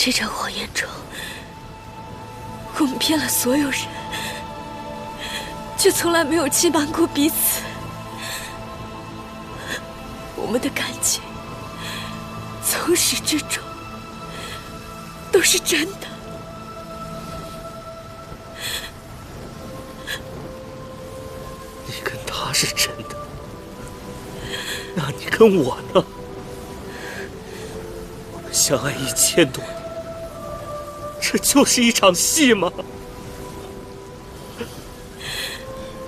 这场谎言中，我们骗了所有人，却从来没有欺瞒过彼此。我们的感情从始至终都是真的。你跟他是真的，那你跟我呢？我们相爱1000多年，这就是一场戏吗？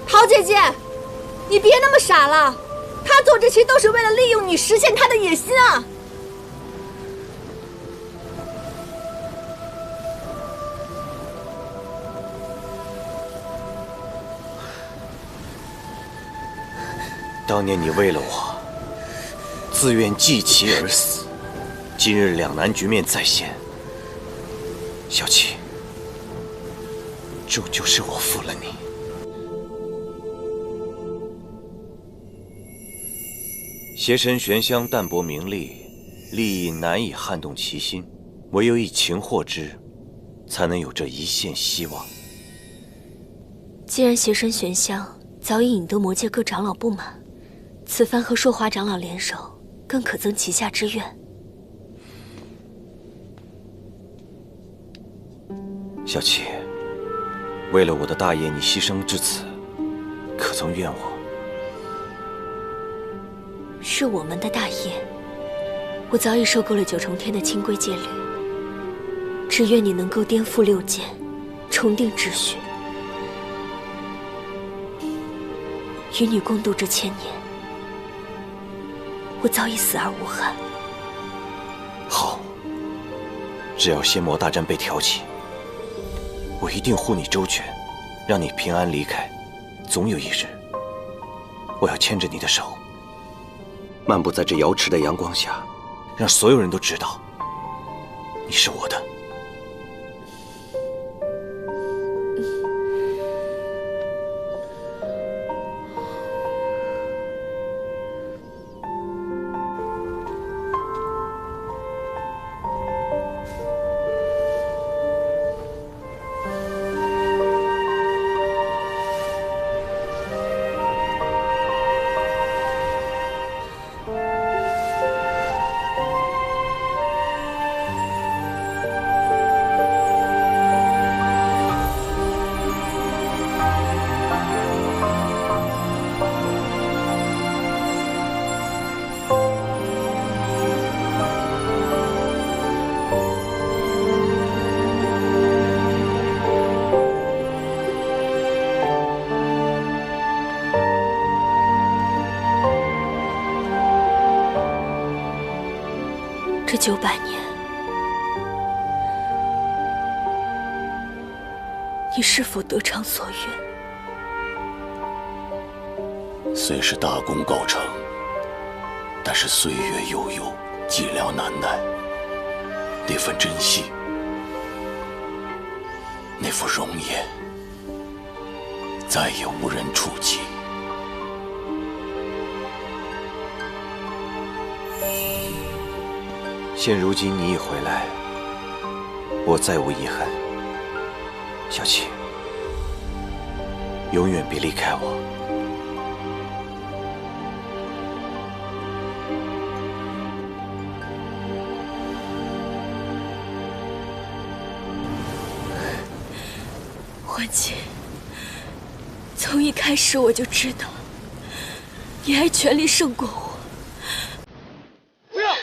陶姐姐，你别那么傻了，他做这些都是为了利用你，实现他的野心啊！当年你为了我，自愿继旗而死，今日两难局面再现，小七，终究是我负了你。邪神玄香淡泊名利，利益难以撼动其心，唯有以情获之，才能有这一线希望。既然邪神玄香早已引得魔界各长老不满，此番和朔华长老联手，更可增其下之愿。小七，为了我的大业，你牺牲至此，可曾怨我？是我们的大业，我早已受够了9重天的清规戒律，只愿你能够颠覆6界，重定秩序，与你共度这1000年，我早已死而无憾。好，只要仙魔大战被挑起，我一定护你周全，让你平安离开。总有一日，我要牵着你的手，漫步在这瑶池的阳光下，让所有人都知道，你是我的。这900年，你是否得偿所愿？虽是大功告成，但是岁月悠悠，寂寥难耐。那份珍惜，那副容颜，再也无人触及。现如今你已回来，我再无遗憾。小七，永远别离开我。欢姐，从一开始我就知道，你爱权力胜过我。不要！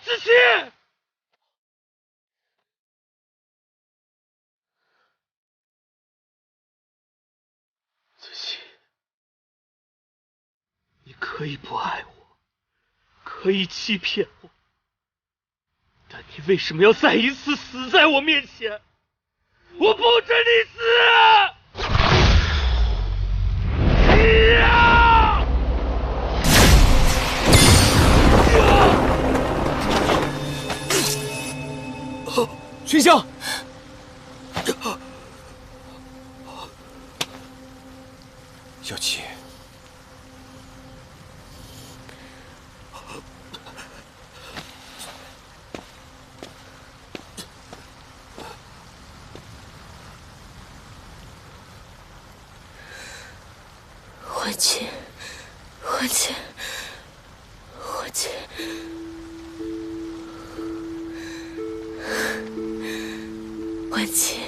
子期！子期，你可以不爱我，可以欺骗我，但你为什么要再一次死在我面前？我不准你死！熏香，小七，亲，我亲，我亲，我亲，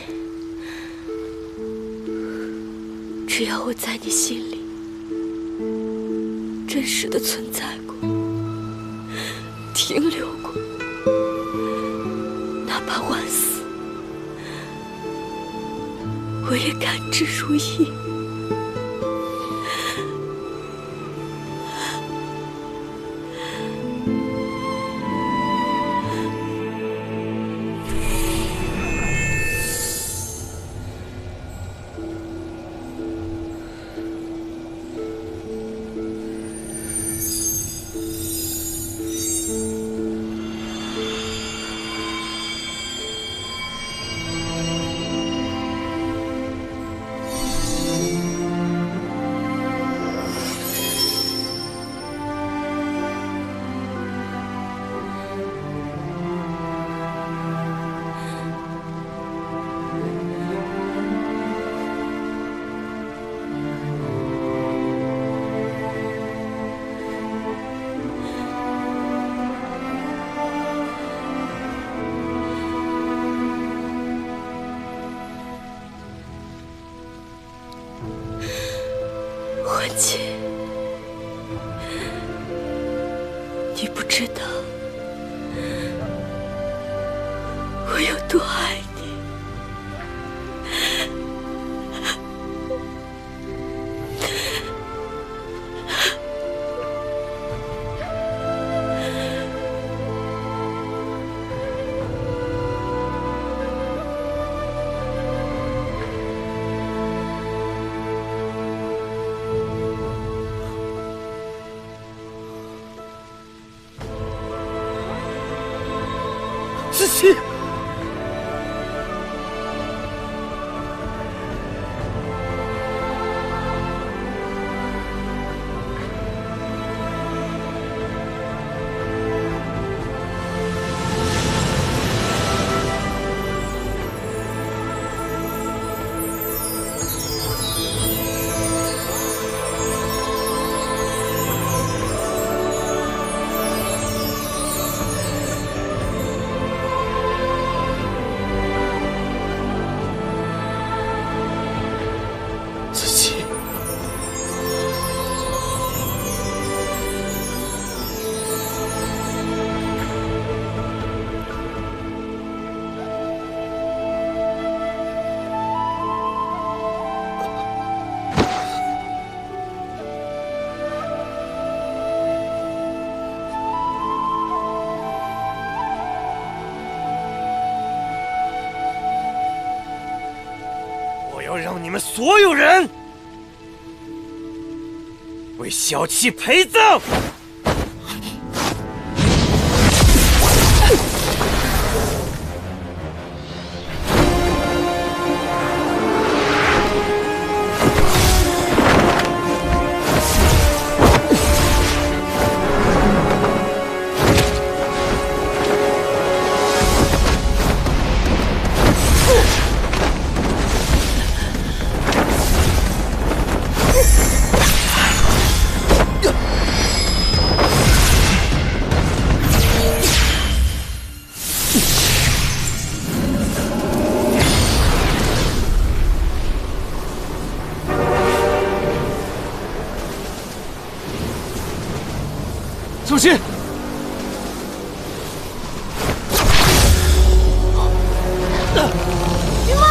只要我在你心里真实的存在过，停留过，哪怕万死，我也甘之如饴。我亲，你不知道我有多爱你。子期，我要让你们所有人为小七陪葬！小心！云墨！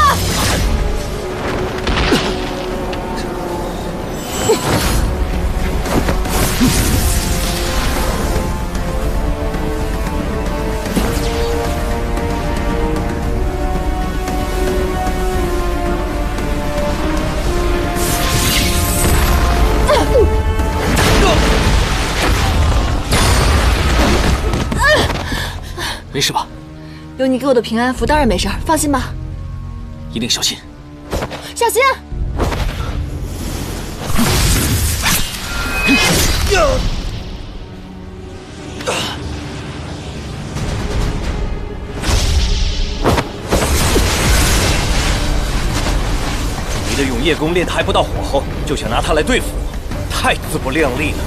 没事吧？有你给我的平安符，当然没事，放心吧。一定小心，小心！你的永夜功练得还不到火候，就想拿它来对付我，太自不量力了。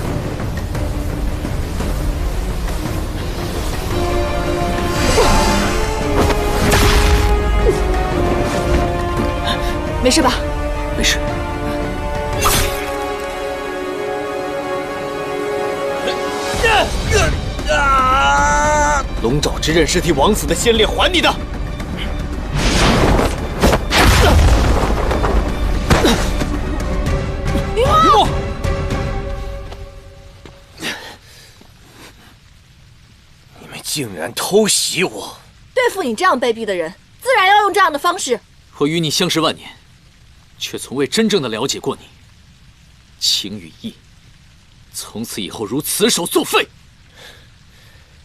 没事吧？没事。龙爪之刃是替枉死的先烈还你的。云墨，你们竟然偷袭我！对付你这样卑鄙的人，自然要用这样的方式。我与你相识万年，却从未真正的了解过你情与义，从此以后如此手作废。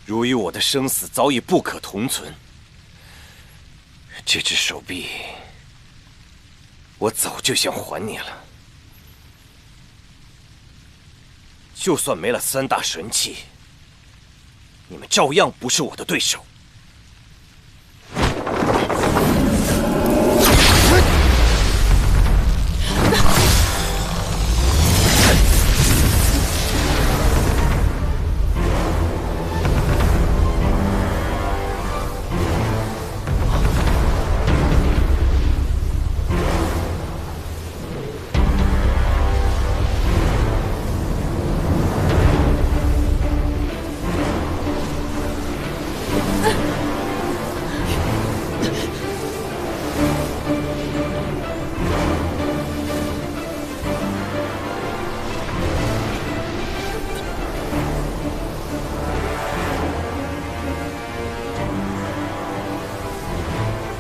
如与我的生死早已不可同存，这只手臂，我早就想还你了。就算没了3大神器，你们照样不是我的对手。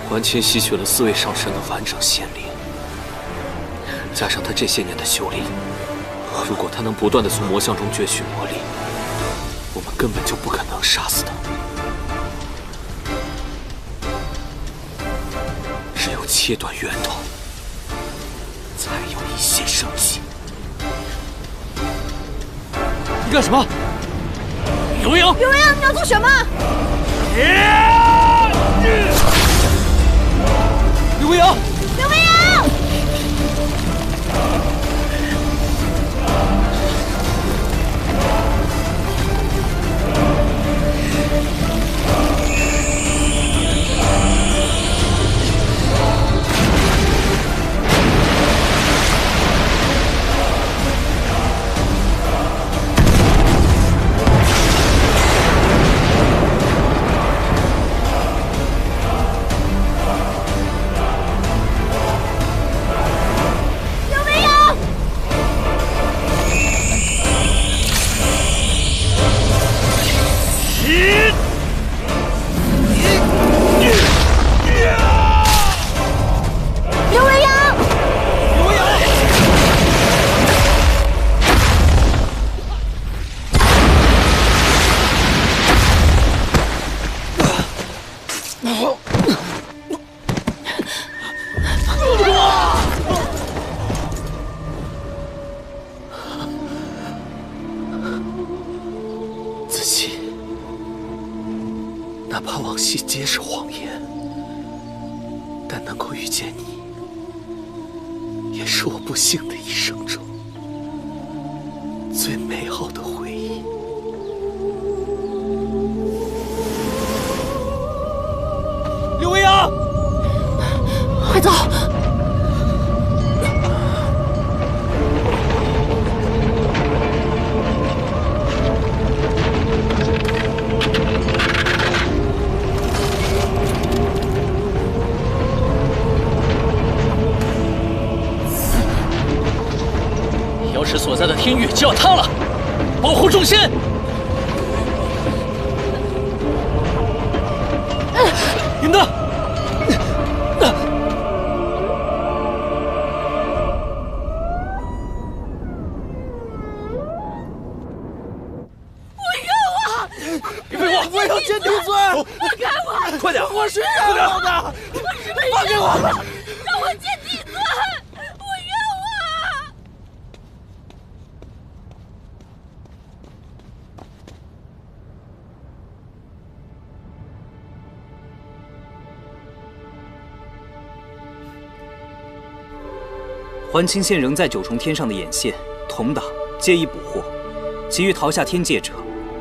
桓清吸取了4位上神的完整仙力，加上他这些年的修炼，如果他能不断的从魔像中攫取魔力，我们根本就不可能杀死他。只有切断源头，才有一线生机。你干什么？刘洋！刘洋，你要做什么？刘维扬！刘维扬！子期，哪怕往昔皆是谎言，但能够遇见你，也是我不幸的一生中最美好的回忆。刘维扬，快走！妖石所在的天域就要塌了，保护众仙！你们呢？别废话！我要见帝尊！放开我！快点！我是冤枉的！放开我！让我见帝尊！我冤枉！桓清县仍在9重天上的眼线，同党皆已捕获，其余逃下天界者，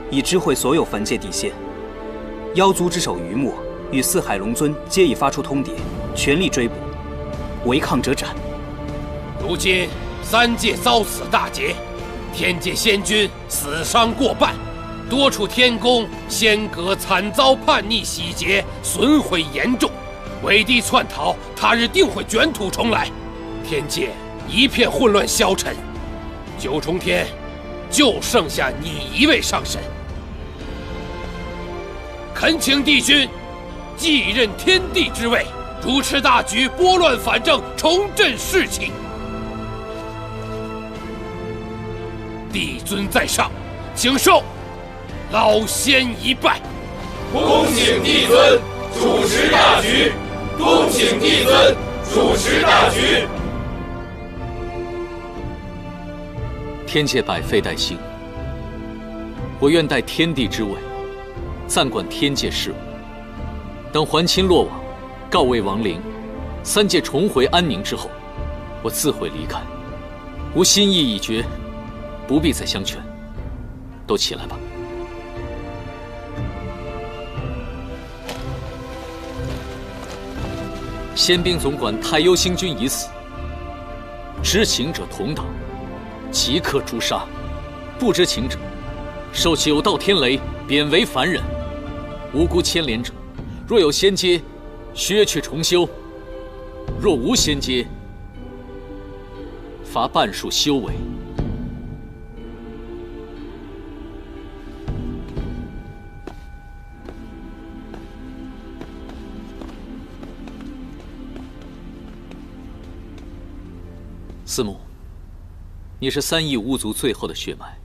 已知会所有凡界地仙。妖族之首于墨与四海龙尊皆已发出通牒，全力追捕，违抗者斩。如今三界遭此大劫，天界仙君死伤过半，多处天宫仙阁惨遭叛逆洗劫，损毁严重。伪帝窜逃，他日定会卷土重来，天界一片混乱消沉。九重天就剩下你一位上神，恳请帝君继任天帝之位，主持大局，拨乱反正，重振士气。帝尊在上，请受老仙一拜。恭请帝尊主持大局，恭请帝尊主持大局。天界百废待兴，我愿代天帝之位，暂管天界事务。等还清落网，告慰亡灵，三界重回安宁之后，我自会离开。吾心意已决，不必再相劝。都起来吧。仙兵总管太幽星君已死，知情者同党，即刻诛杀；不知情者，受9道天雷，贬为凡人。无辜牵连者，若有仙阶，削去重修；若无仙阶，罚半数修为。司母，你是3亿巫族最后的血脉，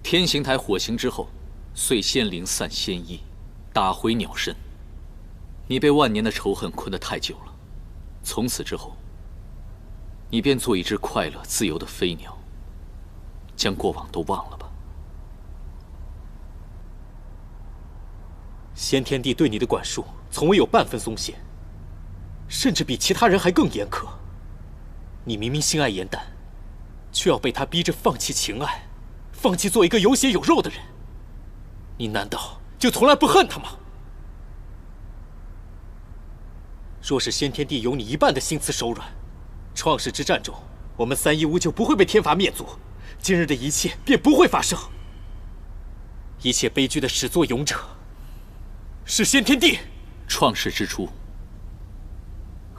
天行台火刑之后，遂仙灵散仙意，打回鸟身。你被万年的仇恨困得太久了，从此之后，你便做一只快乐自由的飞鸟，将过往都忘了吧。先天帝对你的管束从未有半分松懈，甚至比其他人还更严苛。你明明心爱颜淡，却要被他逼着放弃情爱，放弃做一个有血有肉的人。你难道就从来不恨他吗？若是先天帝有你一半的心慈手软，创世之战中，我们3一巫就不会被天罚灭族，今日的一切便不会发生。一切悲剧的始作俑者是先天帝。创世之初，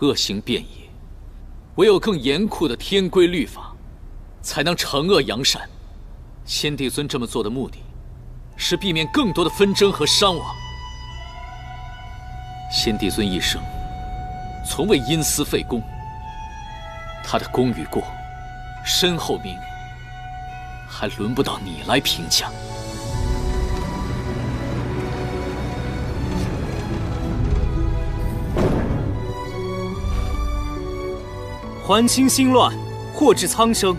恶行遍野，唯有更严酷的天规律法，才能惩恶扬善。先帝尊这么做的目的，是避免更多的纷争和伤亡。先帝尊一生从未因私废公，他的功与过，身后名，还轮不到你来评价。还清心乱，祸至苍生，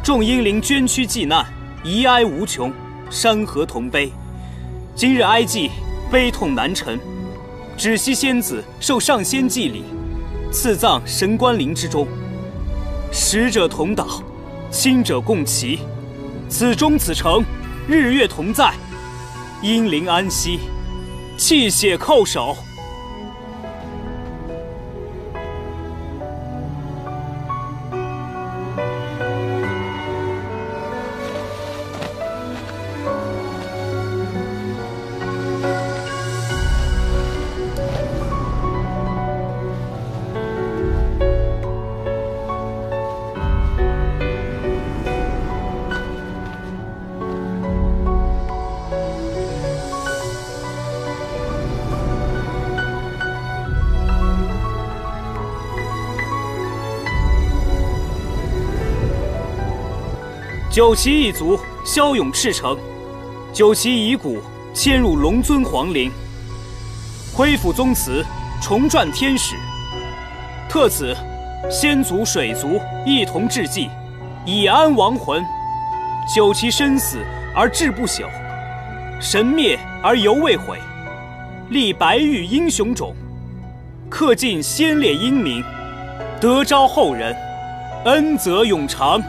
众英灵捐躯济难，遗哀无穷，山河同悲。今日哀祭，悲痛难陈，只惜仙子受上仙祭礼，赐葬神官陵之中。死者同岛，亲者共齐，此中此城，日月同在，英灵安息，泣血叩首。九旗一族骁勇赤诚，九旗遗骨迁入龙尊皇陵，恢复宗祠，重撰天史。特此，仙族、水族一同致祭，以安亡魂。九旗生死而志不朽，神灭而犹未毁，立白玉英雄冢，刻尽先烈英名，德昭后人，恩泽永长。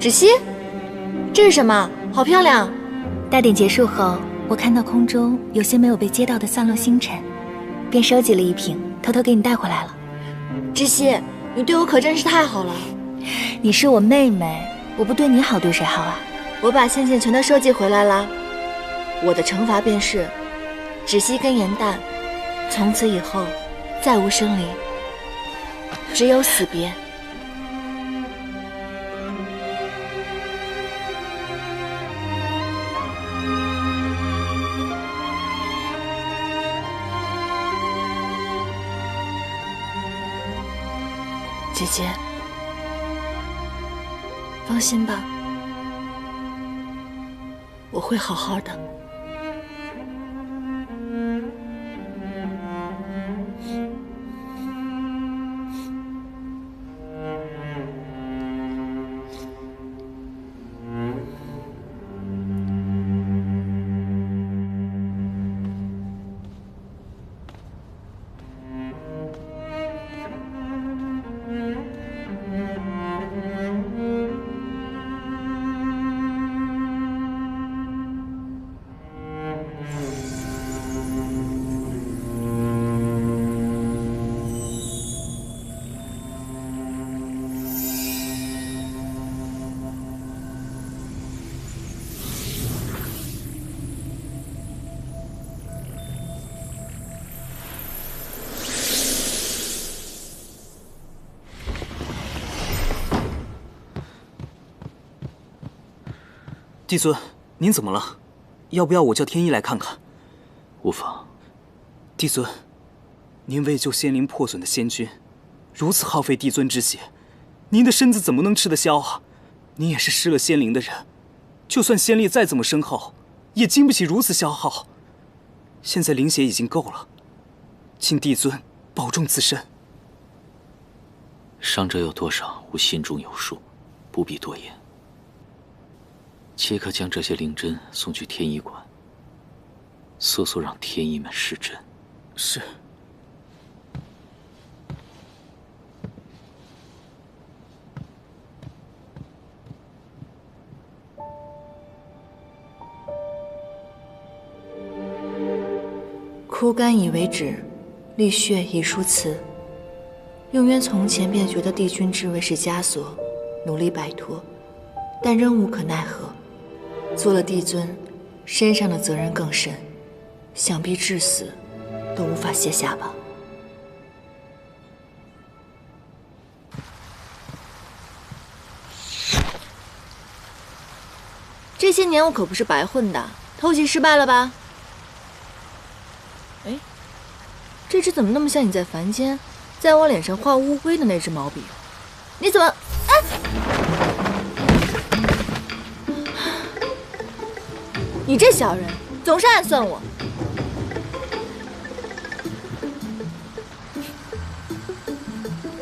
芷溪，这是什么？好漂亮！大典结束后，我看到空中有些没有被接到的散落星辰，便收集了一瓶，偷偷给你带回来了。芷溪，你对我可真是太好了。你是我妹妹，我不对你好，对谁好啊？我把线线全都收集回来了。我的惩罚便是，芷溪跟严旦，从此以后再无生离，只有死别。姐姐，放心吧，我会好好的。帝尊，您怎么了？要不要我叫天一来看看？无妨。帝尊，您为救仙灵破损的仙君，如此耗费帝尊之血，您的身子怎么能吃得消啊？您也是失了仙灵的人，就算仙力再怎么深厚，也经不起如此消耗。现在灵血已经够了，请帝尊保重自身。伤者有多少，吾心中有数，不必多言。且可将这些灵针送去天医馆，速速让天医们施针。是。枯干已为纸，沥血已书词。用渊从前便觉得帝君之位是枷锁，努力摆脱，但仍无可奈何。做了帝尊，身上的责任更甚，想必至死都无法卸下吧。这些年我可不是白混的，偷袭失败了吧？哎，这只怎么那么像你在凡间在我脸上画乌龟的那只毛笔？你怎么……哎！你这小人总是暗算我。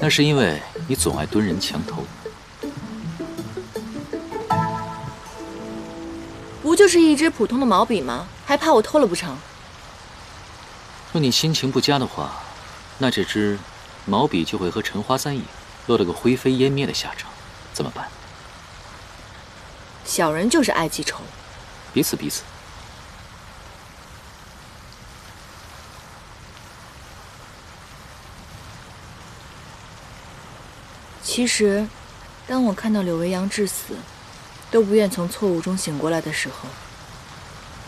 那是因为你总爱蹲人墙头。不就是一支普通的毛笔吗？还怕我偷了不成？若你心情不佳的话，那这支毛笔就会和陈花三影落了个灰飞烟灭的下场，怎么办？小人就是爱记仇。彼此彼此。其实，当我看到柳维阳至死都不愿从错误中醒过来的时候，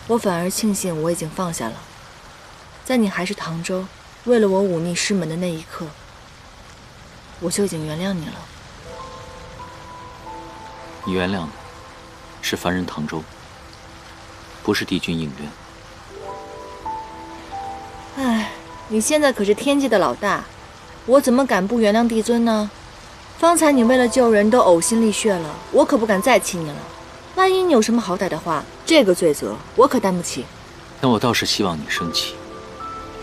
我反而庆幸我已经放下了。在你还是唐州，为了我忤逆师门的那一刻，我就已经原谅你了。你原谅的是凡人唐州，不是帝君应渊。唉，你现在可是天界的老大，我怎么敢不原谅帝尊呢？方才你为了救人都呕心沥血了，我可不敢再气你了。万一你有什么好歹的话，这个罪责我可担不起。那我倒是希望你生气，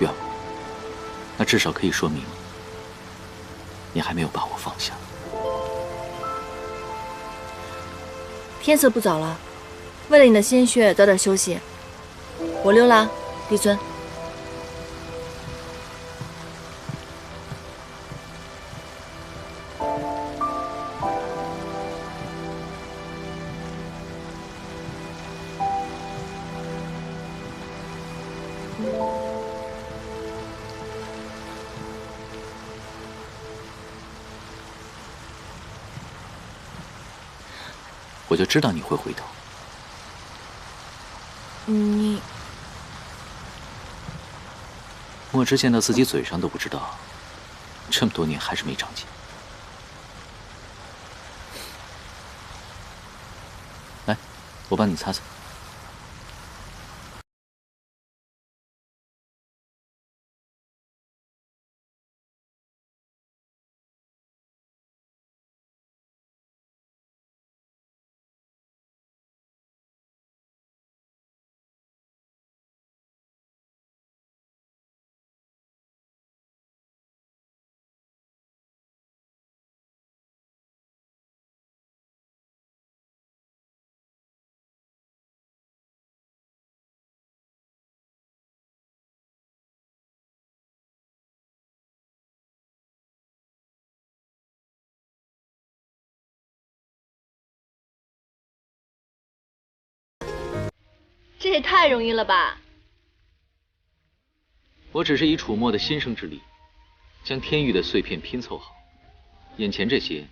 怨我，那至少可以说明你还没有把我放下。天色不早了，为了你的鲜血，早点休息。我溜了，帝尊。我就知道你会回头。你墨之见到自己嘴上都不知道，这么多年还是没长进。来，我帮你擦擦。这也太容易了吧！我只是以楚墨的心生之力，将天域的碎片拼凑好。眼前这些，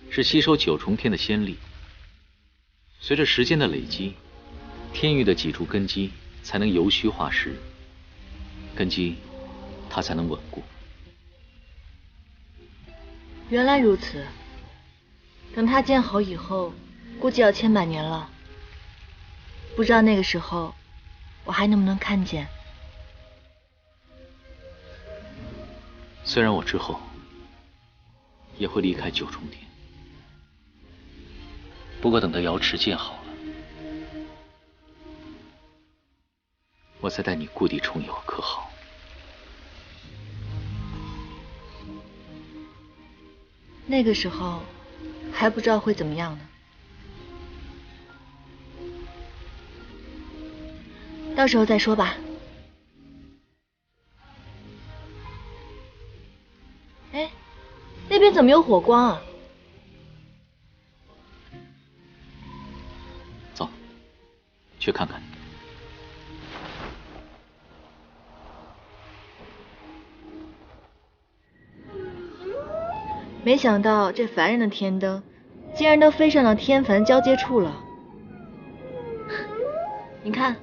是吸收九重天的仙力。随着时间的累积，天域的几处根基才能由虚化实，根基它才能稳固。原来如此，等它建好以后，估计要千百年了。不知道那个时候，我还能不能看见？虽然我之后也会离开九重天，不过等到瑶池建好了，我再带你故地重游，可好？那个时候还不知道会怎么样呢。到时候再说吧。哎，那边怎么有火光啊？走，去看看。没想到这凡人的天灯，竟然都飞上了天凡交接处了。你看。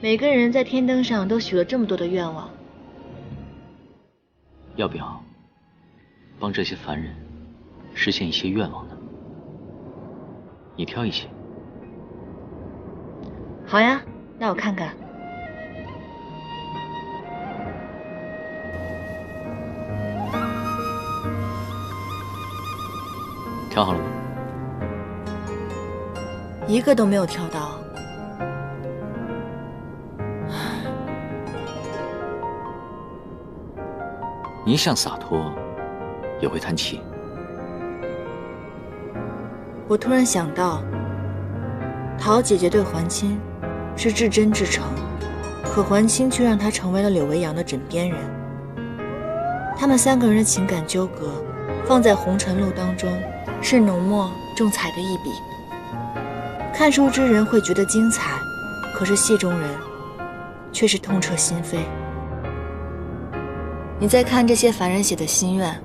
每个人在天灯上都许了这么多的愿望，要不要帮这些凡人实现一些愿望呢？你挑一些。好呀，那我看看。挑好了吗？一个都没有挑到。你一向洒脱，也会叹气。我突然想到，陶姐姐对环清是至真至诚，可环清却让她成为了柳维阳的枕边人。他们三个人的情感纠葛，放在红尘路当中，是浓墨重彩的一笔。看书之人会觉得精彩，可是戏中人却是痛彻心扉。你再看这些凡人写的心愿，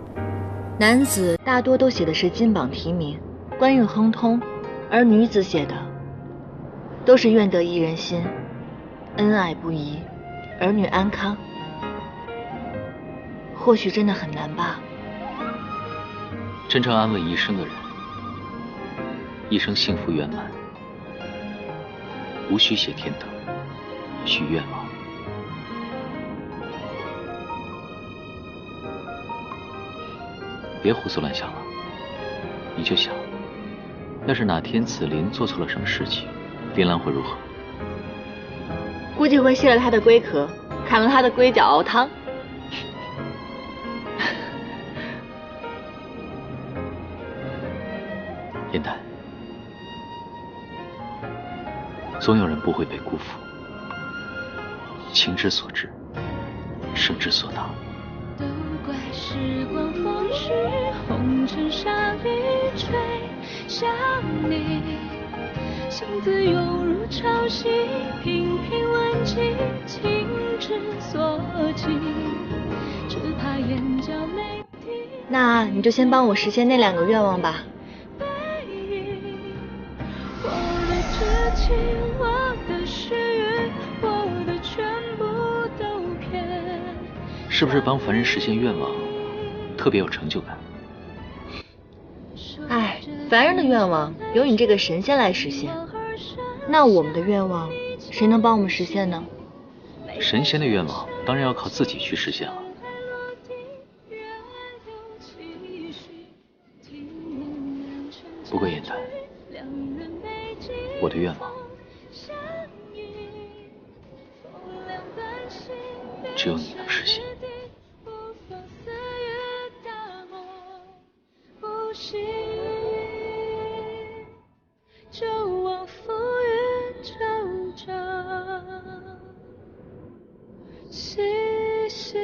男子大多都写的是金榜题名、官运亨通，而女子写的都是愿得一人心、恩爱不移、儿女安康。或许真的很难吧。真正安稳一生的人，一生幸福圆满，无需写天灯、许愿望。别胡思乱想了，你就想，要是哪天紫菱做错了什么事情，林兰会如何？估估计会卸了他的龟壳，砍了他的龟脚熬汤。燕丹，总有人不会被辜负。情之所至，胜之所达。都怪时光风逝，红尘沙雨吹向你，心字涌入潮汐，频频问尽情之所起，只怕眼角泪滴。那你就先帮我实现那2个愿望吧。我的痴情，我的誓约，我的全部都骗。是不是帮凡人实现愿望特别有成就感？哎，凡人的愿望由你这个神仙来实现，那我们的愿望谁能帮我们实现呢？神仙的愿望当然要靠自己去实现了。不过燕丹，我的愿望只有你能实现。就往浮云皱着细细。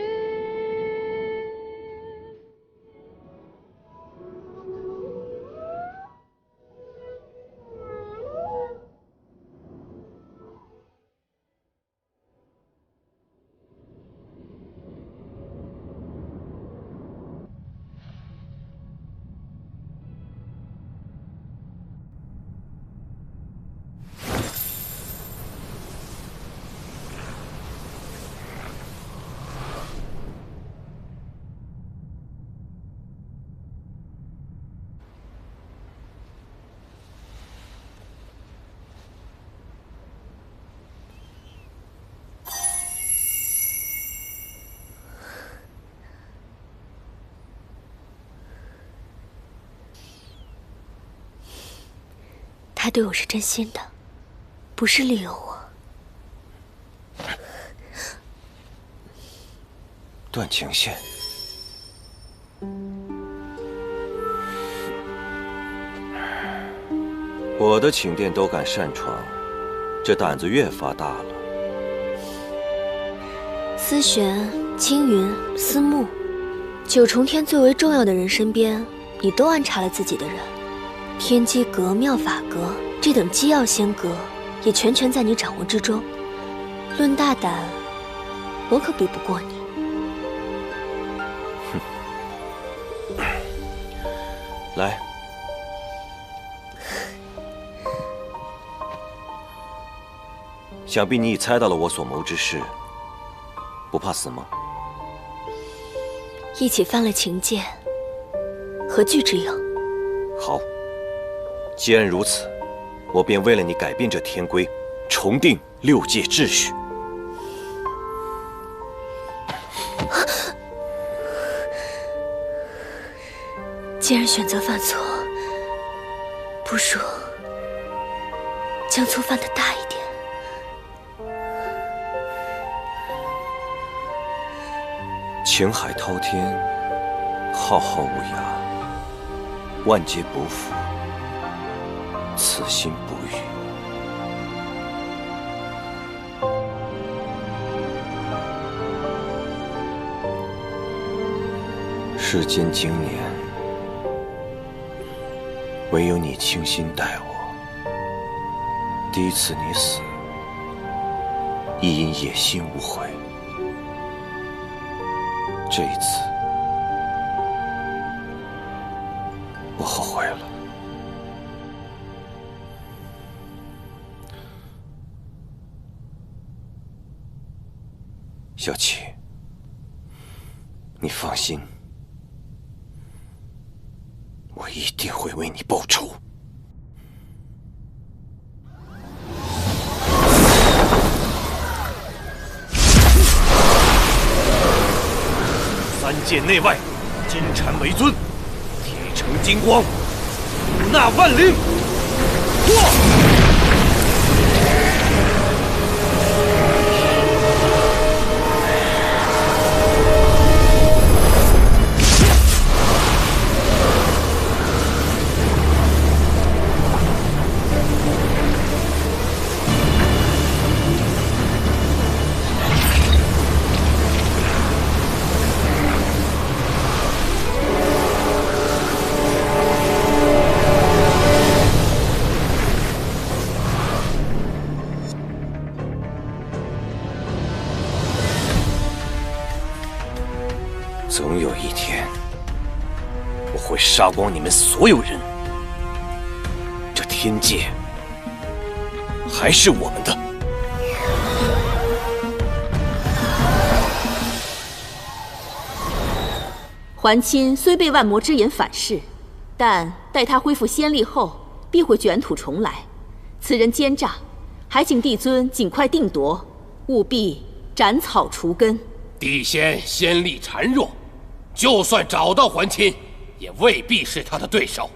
他对我是真心的，不是利用我。断情线，我的寝殿都敢擅闯，这胆子越发大了。思璇、青云、思慕，9重天最为重要的人身边，你都安插了自己的人。天机阁、妙法阁这等机要仙阁，也全权在你掌握之中。论大胆，我可比不过你。来，想必你已猜到了我所谋之事，不怕死吗？一起犯了情戒，何惧之有？好。既然如此，我便为了你改变这天规，重定6界秩序。既然选择犯错，不如将错犯得大一点。情海滔天，浩浩无涯，万劫不复。此心不渝。世间经年，唯有你倾心待我。第一次你死，亦因野心无悔。这一次，我后悔了。小七，你放心，我一定会为你报仇。3界内外，金蝉为尊，铁城金光，五纳万灵，破！总有一天，我会杀光你们所有人。这天界还是我们的。桓钦虽被万魔之眼反噬，但待他恢复仙力后，必会卷土重来。此人奸诈，还请帝尊尽快定夺，务必斩草除根。帝仙仙力孱弱，就算找到桓钦，也未必是他的对手。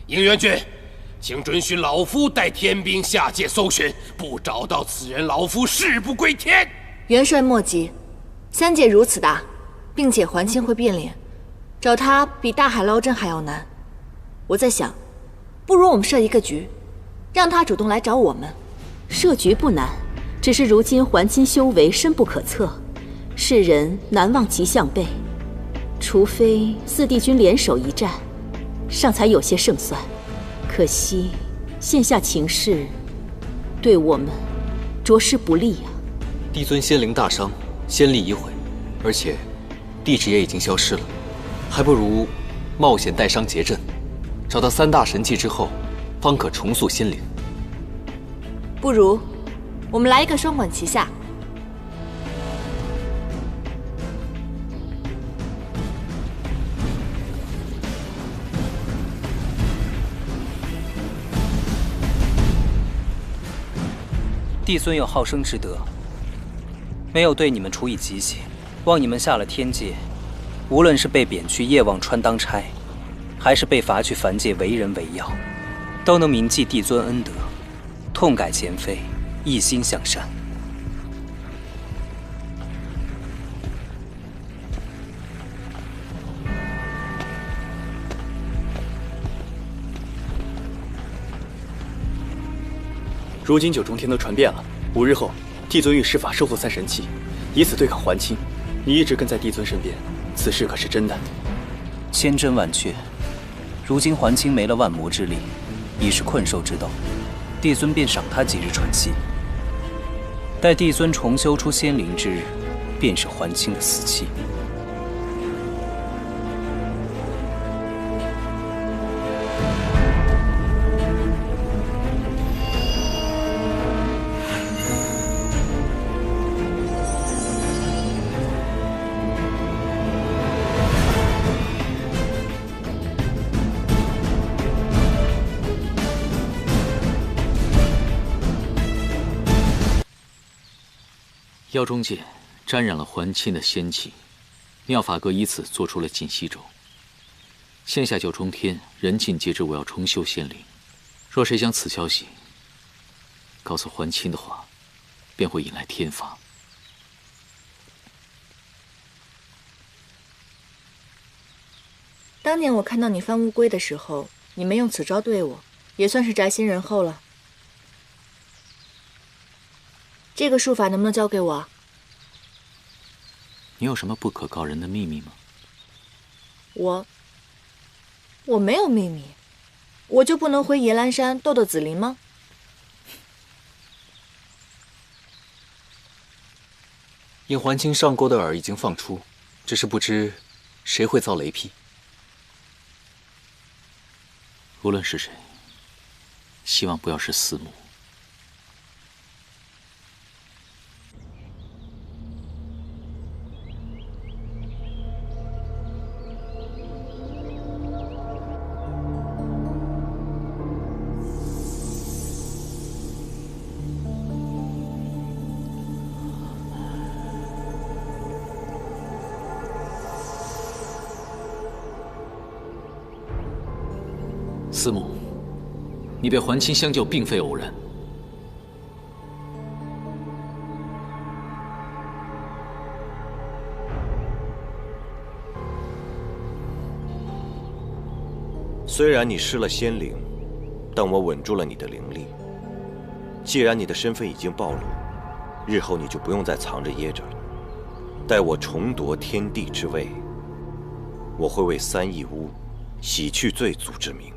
应元君，请准许老夫带天兵下界搜寻，不找到此人，老夫誓不归天。元帅莫急，三界如此大，并且桓钦会变脸，找他比大海捞针还要难。我在想，不如我们设一个局，让他主动来找我们。设局不难，只是如今桓钦修为深不可测，世人难望其项背。除非四帝君联手一战，尚才有些胜算。可惜现下情势对我们着实不利啊。帝尊仙灵大伤，仙力已毁，而且地址也已经消失了，还不如冒险带伤结阵，找到三大神器之后，方可重塑仙灵。不如我们来一个双管齐下。帝尊有好生之德，没有对你们处以极刑，望你们下了天界，无论是被贬去夜望川当差，还是被罚去凡界为人为妖，都能铭记帝尊恩德，痛改前非，一心向善。如今九重天都传遍了，5日后，帝尊欲施法收复三神器，以此对抗桓钦。你一直跟在帝尊身边，此事可是真的？千真万确。如今桓钦没了万魔之力，已是困兽之斗，帝尊便赏他几日喘息。待帝尊重修出仙灵之日，便是桓钦的死期。妖中剑沾染了桓钦的仙气，妙法阁以此做出了锦溪咒。现下九重天人尽皆知我要重修仙灵，若谁将此消息告诉桓钦的话，便会引来天罚。当年我看到你翻乌龟的时候，你没用此招对我，也算是宅心仁厚了。这个术法能不能交给我？你有什么不可告人的秘密吗？我没有秘密，我就不能回野兰山逗逗紫菱吗？因桓钦上钩的饵已经放出，只是不知谁会遭雷劈。无论是谁，希望不要是四目。四目，你被桓钦相救并非偶然。虽然你失了仙灵，但我稳住了你的灵力。既然你的身份已经暴露，日后你就不用再藏着掖着了。待我重夺天地之位，我会为三义屋洗去罪祖之名。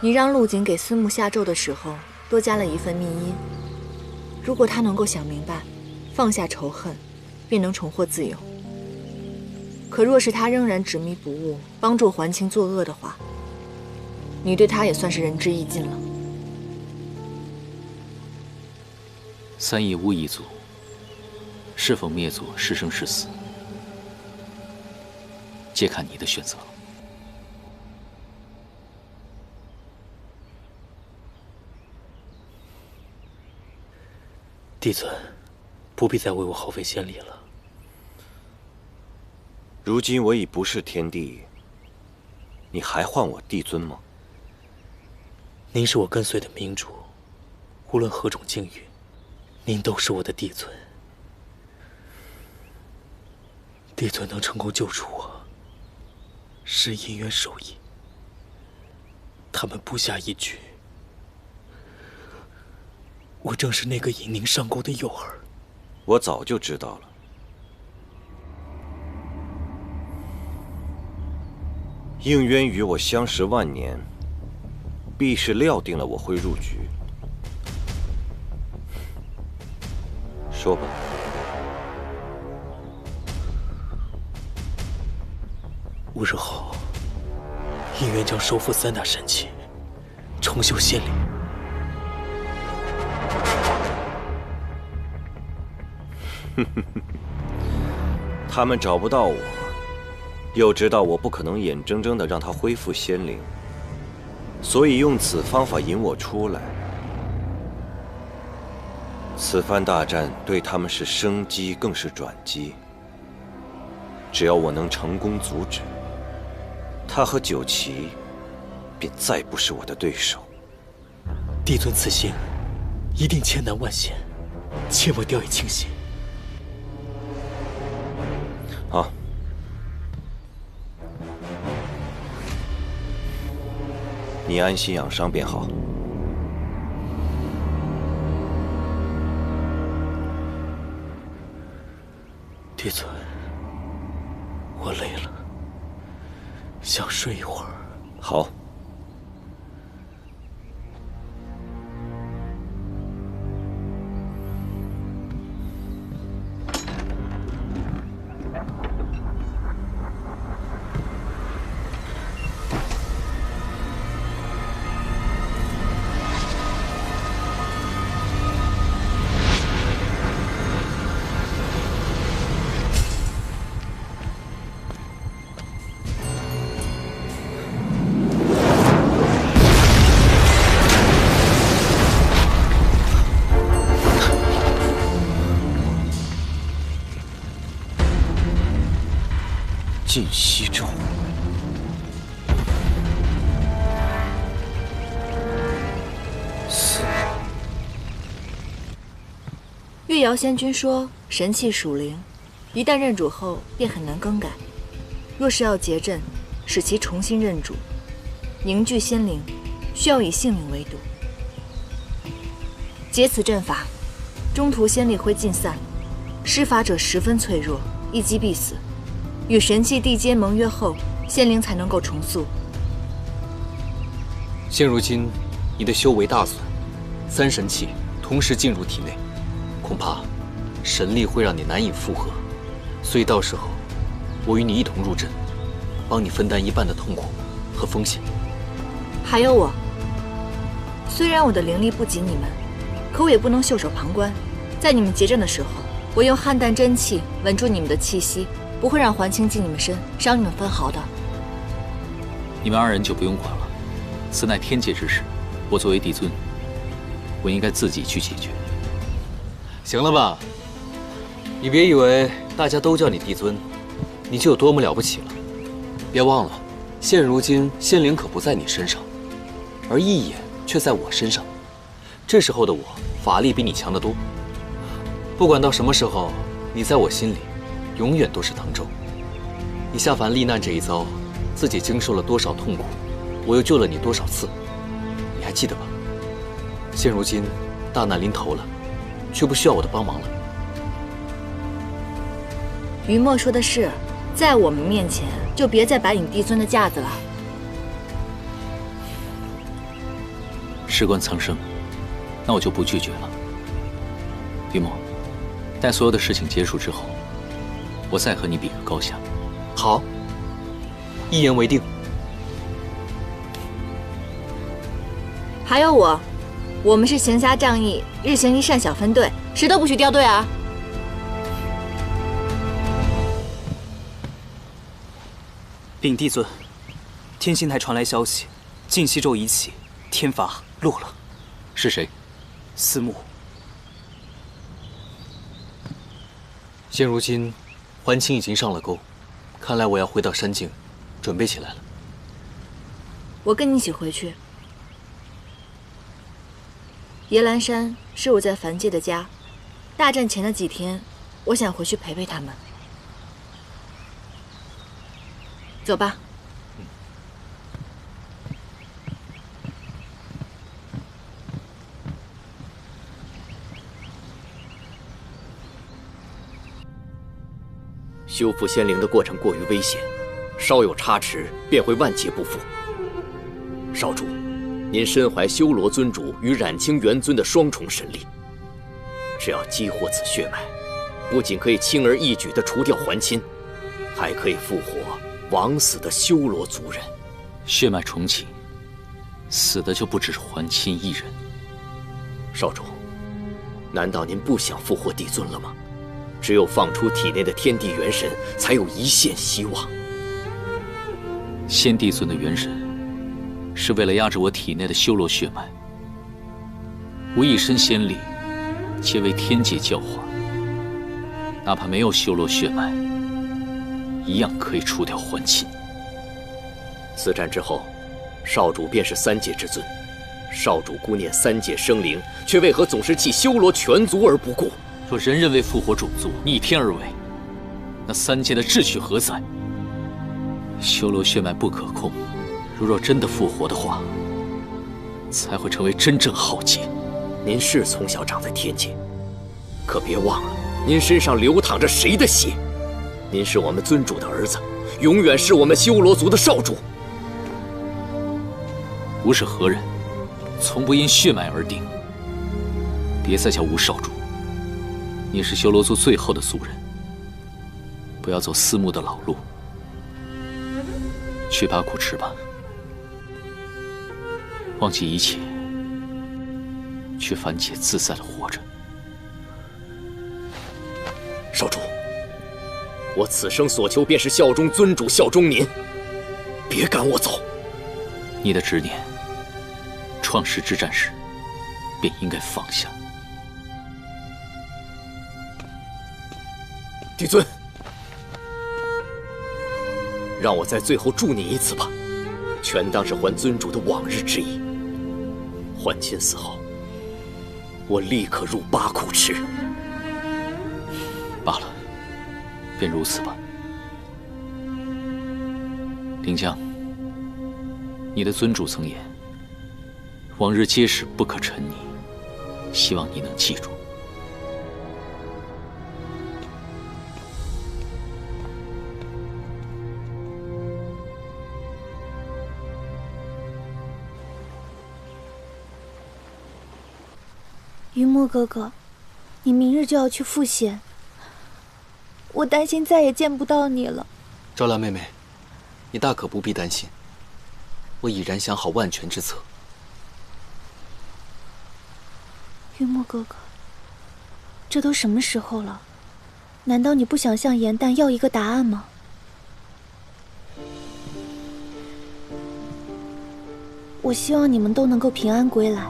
你让陆景给司慕下咒的时候多加了一份密音，如果他能够想明白，放下仇恨，便能重获自由。可若是他仍然执迷不悟，帮助还清作恶的话，你对他也算是仁至义尽了。三义乌一族是否灭族，是生是死，皆看你的选择。帝尊，不必再为我耗费仙力了。如今我已不是天帝，你还唤我帝尊吗？您是我跟随的明主，无论何种境遇，您都是我的帝尊。帝尊能成功救出我，是姻缘授意。他们布下一局，我正是那个引您上钩的诱饵。我早就知道了。应渊与我相识万年，必是料定了我会入局。说吧。5日后，应渊将收复3大神器，重修仙灵。他们找不到我，又知道我不可能眼睁睁地让他恢复仙灵，所以用此方法引我出来。此番大战对他们是生机，更是转机。只要我能成功阻止，他和九岐便再不是我的对手。帝尊此行一定千难万险，切莫掉以轻心。好，你安心养伤便好。帝尊，我累了，想睡一会儿。好。尽息咒，月瑶仙君说，神器属灵，一旦认主后便很难更改。若是要结阵，使其重新认主，凝聚仙灵，需要以性命为赌。结此阵法，中途仙力会尽散，施法者十分脆弱，一击必死。与神器缔结盟约后，仙灵才能够重塑。现如今，你的修为大损，3神器同时进入体内，恐怕神力会让你难以负荷。所以到时候，我与你一同入阵，帮你分担一半的痛苦和风险。还有我，虽然我的灵力不及你们，可我也不能袖手旁观。在你们结阵的时候，我用汉淡真气稳住你们的气息。不会让还清进你们身，伤你们分毫的。你们2人就不用管了，此乃天界之事，我作为帝尊，我应该自己去解决。行了吧？你别以为大家都叫你帝尊，你就有多么了不起了。别忘了，现如今仙灵可不在你身上，而一眼却在我身上。这时候的我，法力比你强得多。不管到什么时候，你在我心里永远都是唐周。你下凡历难这一遭，自己经受了多少痛苦，我又救了你多少次，你还记得吧？现如今大难临头了，却不需要我的帮忙了。于墨说的是，在我们面前就别再摆你帝尊的架子了。事关苍生，那我就不拒绝了。雨墨，待所有的事情结束之后，我再和你比个高下。好，一言为定。还有我们是行侠仗义、日行一善小分队，谁都不许掉队啊！禀帝尊，天心台传来消息，晋西州一起，天罚落了。是谁？司慕。现如今，桓清已经上了钩，看来我要回到山境，准备起来了。我跟你一起回去。野兰山是我在凡界的家，大战前的几天，我想回去陪陪他们。走吧。修复仙灵的过程过于危险，稍有差池便会万劫不复。少主，您身怀修罗尊主与染清元尊的双重神力，只要激活此血脉，不仅可以轻而易举地除掉桓钦，还可以复活枉死的修罗族人。血脉重启，死的就不只是桓钦一人。少主，难道您不想复活帝尊了吗？只有放出体内的天地元神，才有一线希望。先帝尊的元神，是为了压制我体内的修罗血脉。我一身仙力，皆为天界教化，哪怕没有修罗血脉，一样可以除掉桓钦。此战之后，少主便是三界之尊。少主顾念三界生灵，却为何总是弃修罗全族而不顾？若人人为复活种族逆天而为，那三界的秩序何在？修罗血脉不可控，若真的复活的话，才会成为真正浩劫。您是从小长在天界，可别忘了，您身上流淌着谁的血？您是我们尊主的儿子，永远是我们修罗族的少主。吾是何人，从不因血脉而定。别再叫吾少主。你是修罗族最后的族人，不要走司慕的老路，去八苦池吧，忘记一切，去凡界自在的活着。少主，我此生所求便是效忠尊主，效忠您，别赶我走。你的执念，创世之战时便应该放下。帝尊，让我在最后祝你一次吧，全当是还尊主的往日之意。桓钦死后，我立刻入八苦池。罢了，便如此吧。临江，你的尊主曾言，往日皆是不可沉溺，希望你能记住。云墨哥哥，你明日就要去赴仙，我担心再也见不到你了。赵兰妹妹，你大可不必担心，我已然想好万全之策。云墨哥哥，这都什么时候了？难道你不想向颜淡要一个答案吗？我希望你们都能够平安归来，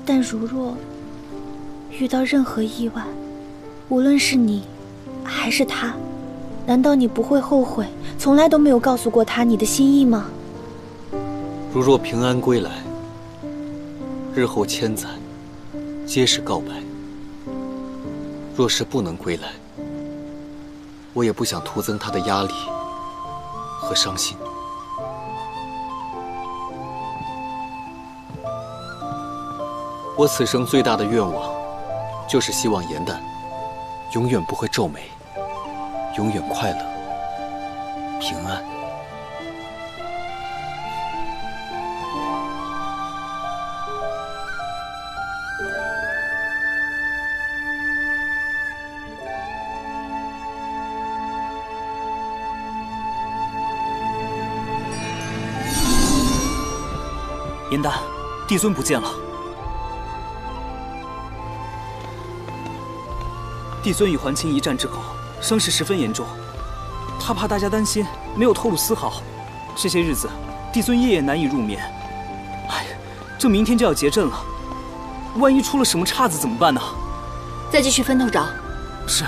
但如若遇到任何意外，无论是你还是他，难道你不会后悔从来都没有告诉过他你的心意吗？如若平安归来，日后千载皆是告白；若是不能归来，我也不想徒增他的压力和伤心。我此生最大的愿望，就是希望颜淡永远不会皱眉，永远快乐、平安。颜丹，帝尊不见了。帝尊与桓清一战之后，伤势十分严重，他怕大家担心，没有透露丝毫。这些日子，帝尊夜夜难以入眠。哎，这明天就要结阵了，万一出了什么岔子怎么办呢？再继续分头找。是。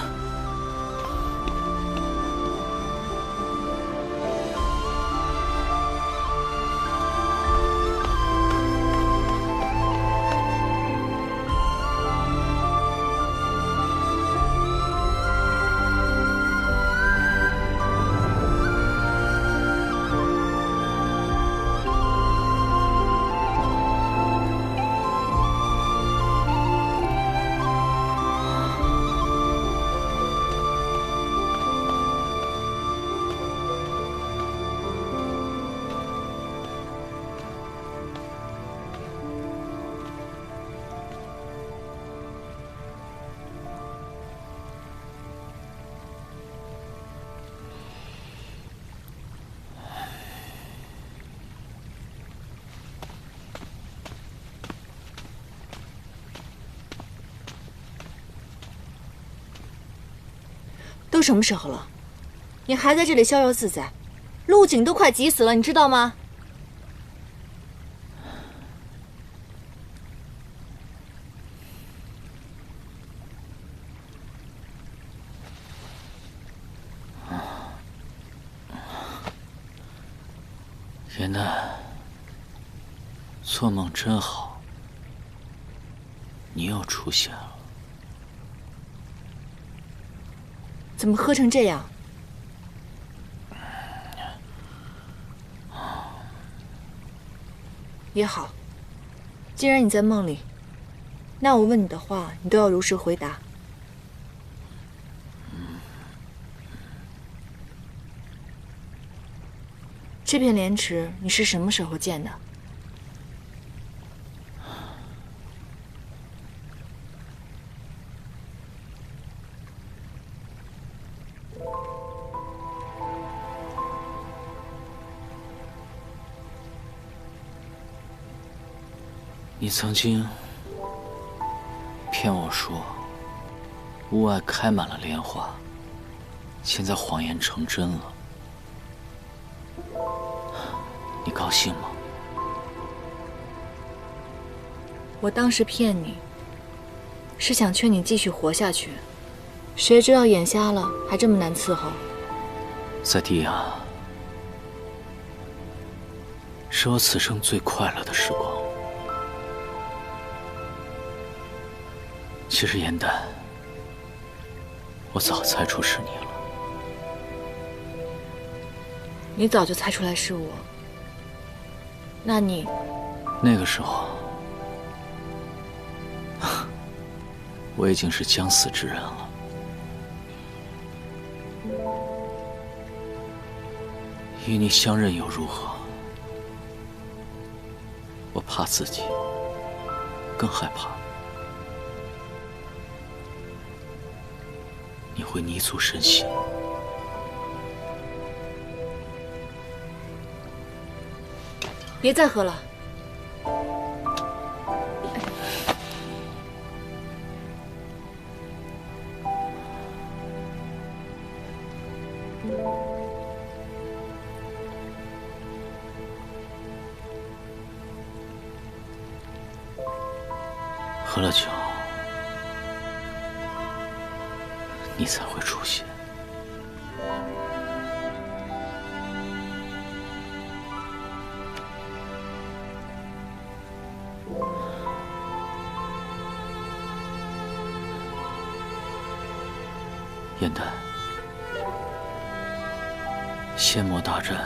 都什么时候了，你还在这里逍遥自在？陆景都快急死了，你知道吗？颜丹，做梦真好，你又出现了。怎么喝成这样？也好，既然你在梦里，那我问你的话，你都要如实回答。这片莲池你是什么时候建的？你曾经骗我说屋外开满了莲花，现在谎言成真了，你高兴吗？我当时骗你，是想劝你继续活下去，谁知道眼瞎了还这么难伺候。在地啊，是我此生最快乐的时光。其实颜丹，我早猜出是你了。你早就猜出来是我，那你……那个时候，我已经是将死之人了。与你相认又如何？我怕自己，更害怕你会泥足深陷。别再喝了。喝了酒，你才会出现。颜丹，仙魔大战，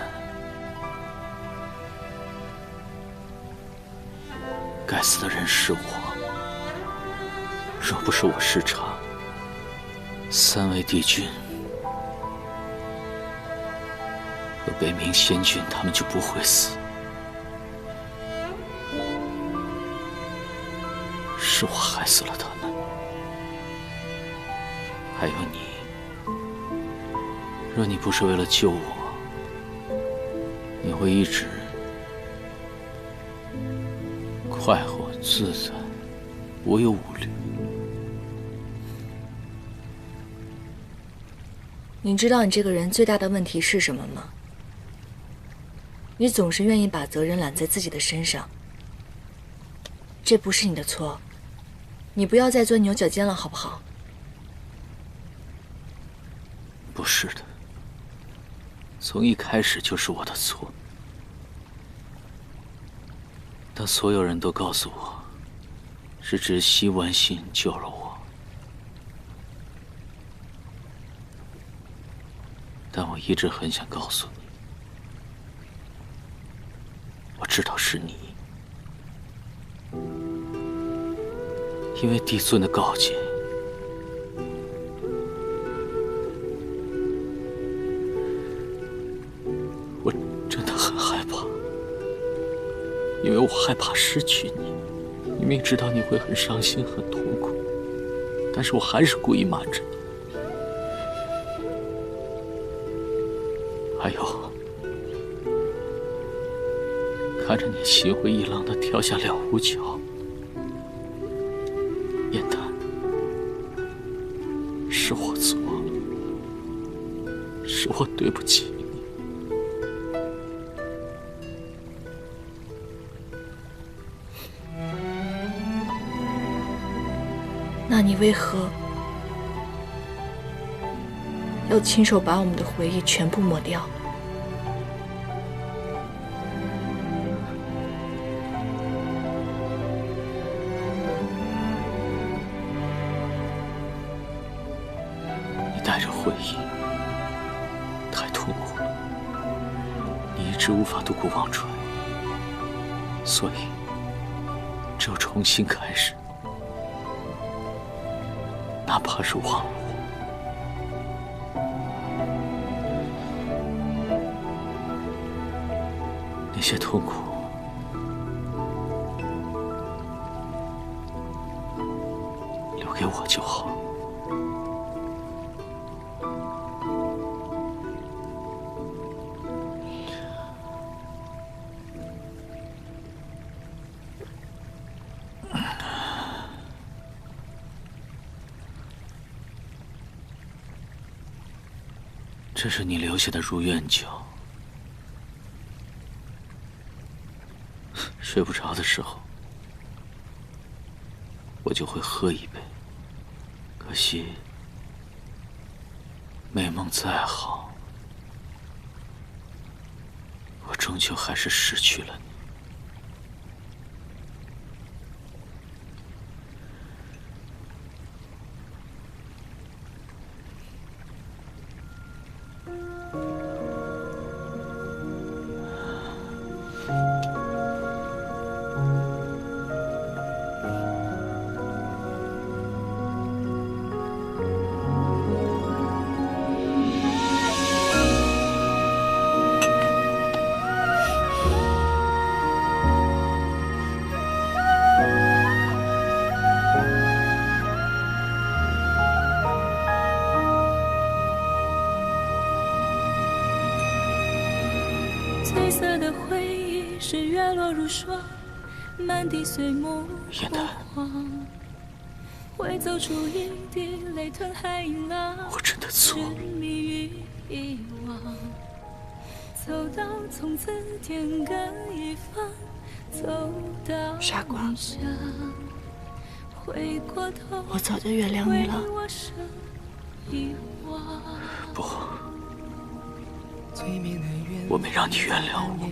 该死的人是我。若不是我失察，三位帝君和北冥仙君他们就不会死。是我害死了他们，还有你。若你不是为了救我，你会一直快活自在，无忧无虑。你知道你这个人最大的问题是什么吗？你总是愿意把责任揽在自己的身上。这不是你的错，你不要再钻牛角尖了，好不好？不是的，从一开始就是我的错。当所有人都告诉我，是直西完心救了我，但我一直很想告诉你，我知道是你，因为帝尊的告诫，我真的很害怕，因为我害怕失去你。明明知道你会很伤心、很痛苦，但是我还是故意瞒着你。还有，看着你心灰意冷地跳下了无桥，燕丹，是我错了，是我对不起你。那你为何要亲手把我们的回忆全部抹掉？你带着回忆，太痛苦了，你一直无法渡过忘川，所以只有重新开始。哪怕是忘了我，那些痛苦，留给我就好。这是你留下的如愿酒，睡不着的时候，我就会喝一杯。可惜，美梦再好，我终究还是失去了你。褪色的回忆是月落如霜，满地碎木火荒，会走出一滴泪吞海银浪，我真的错了，痴迷于遗忘，走到从此天各一方，走到傻瓜，回过头，我早就原谅你了。不，我没让你原谅我，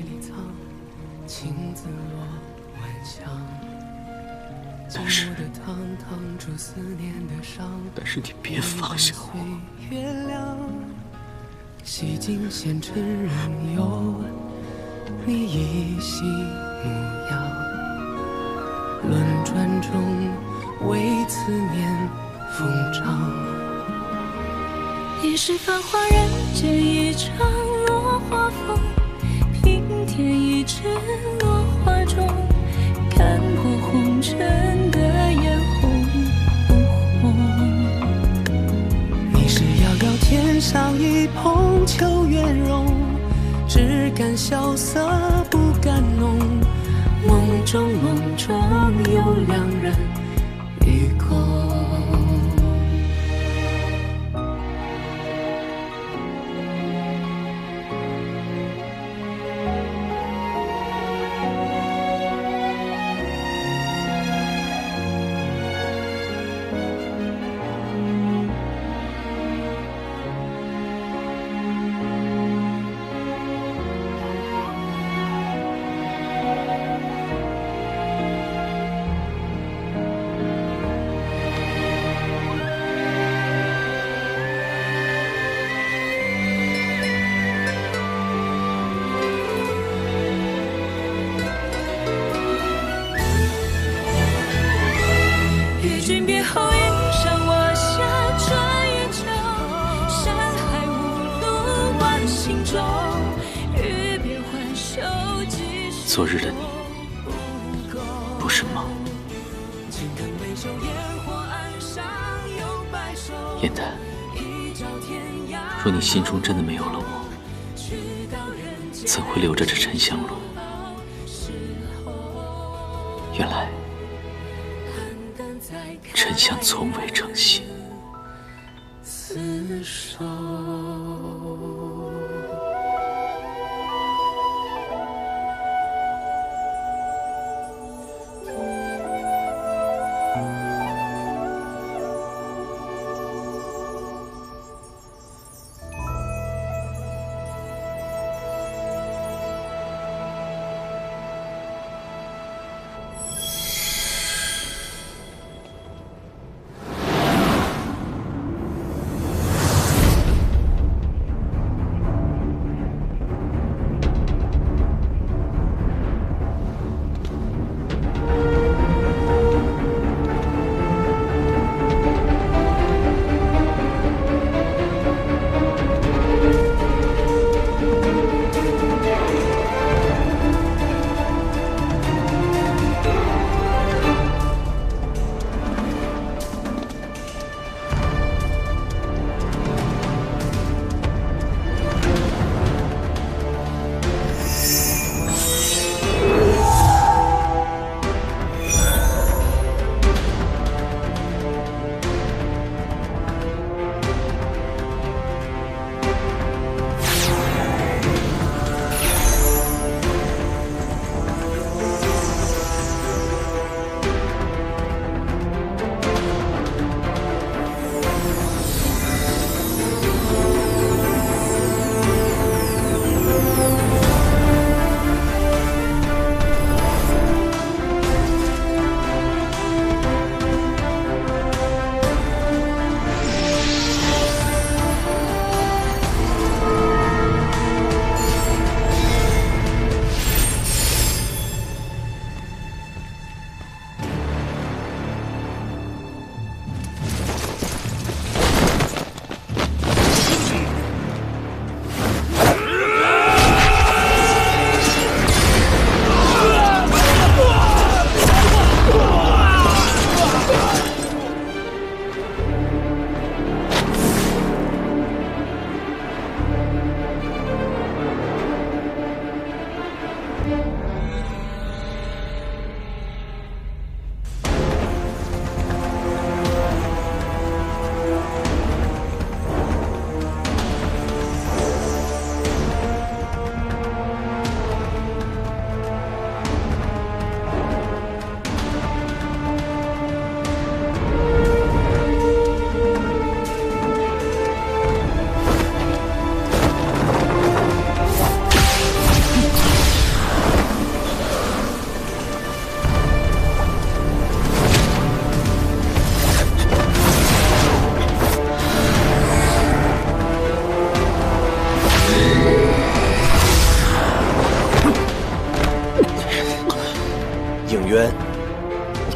但是你别放下我。洗尽纤尘仍有你依稀模样，轮转中为思念疯长。一世繁华人间一场落花风，平添一纸落花中，看破红尘的眼红不红。你是遥遥天上一捧秋月容，只感萧瑟不敢浓。梦中有两人一空。昨日的你不是梦，燕丹，若你心中真的没有了我，怎会留着这沉香炉？原来沉香从未成形。厮守。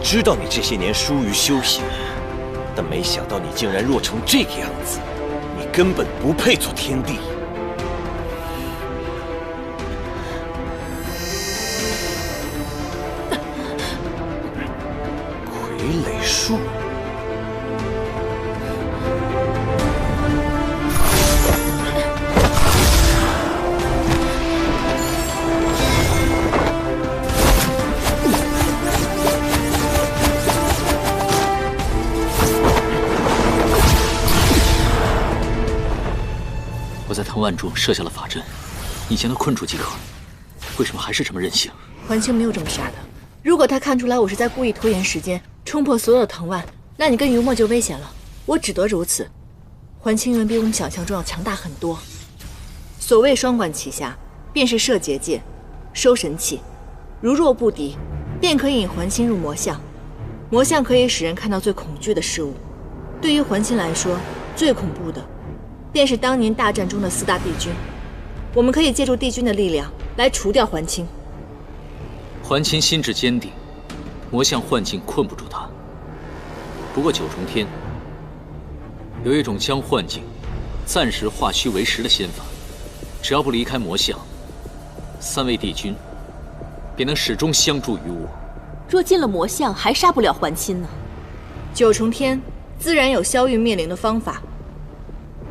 知道你这些年疏于修行，但没想到你竟然弱成这个样子，你根本不配做天帝。傀儡术。 厮万中设下了法阵，你将他困住即可。为什么还是这么任性？环清没有这么傻的。如果他看出来我是在故意拖延时间，冲破所有的藤蔓，那你跟于墨就危险了。我只得如此。环清远比我们想象中要强大很多。所谓双管齐下，便是摄结界、收神器。如若不敌，便可以引环清入魔像。魔像可以使人看到最恐惧的事物。对于环清来说，最恐怖的，便是当年大战中的4大帝君。我们可以借助帝君的力量来除掉环清。环清心智坚定，魔像幻境困不住他。不过九重天有一种将幻境暂时化虚为实的仙法，只要不离开魔像，3位帝君便能始终相助于我。若进了魔像，还杀不了环清呢。九重天自然有消域灭灵的方法，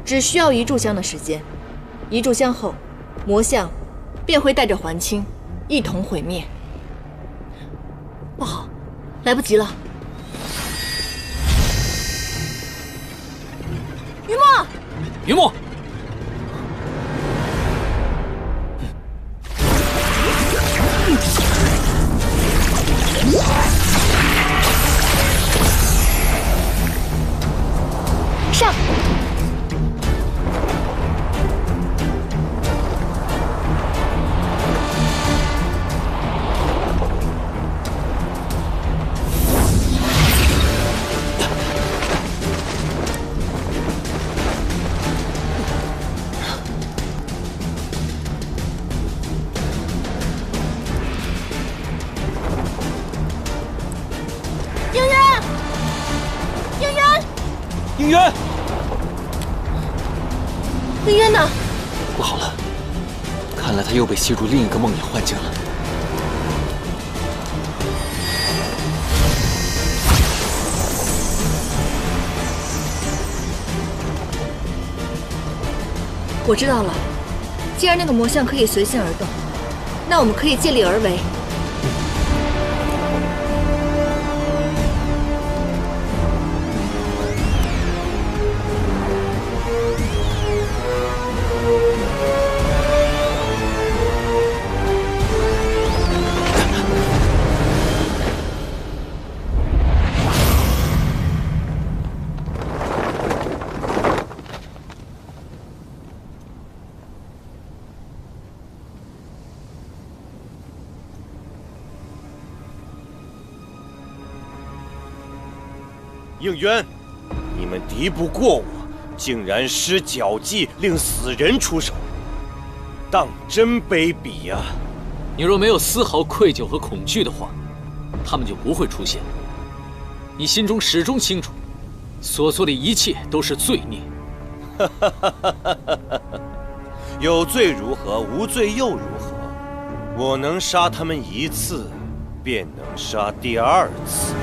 只需要1炷香的时间。1炷香后，魔像便会带着环清一同毁灭。不好，来不及了！于墨，于墨，上！应渊，应渊呢？不好了，看来他又被吸入另一个梦魇幻境了。我知道了，既然那个魔像可以随心而动，那我们可以借力而为。应渊，你们敌不过我，竟然施绞计令死人出手，当真卑鄙呀！你若没有丝毫愧疚和恐惧的话，他们就不会出现。你心中始终清楚，所做的一切都是罪孽。有罪如何？无罪又如何？我能杀他们1次，便能杀第2次。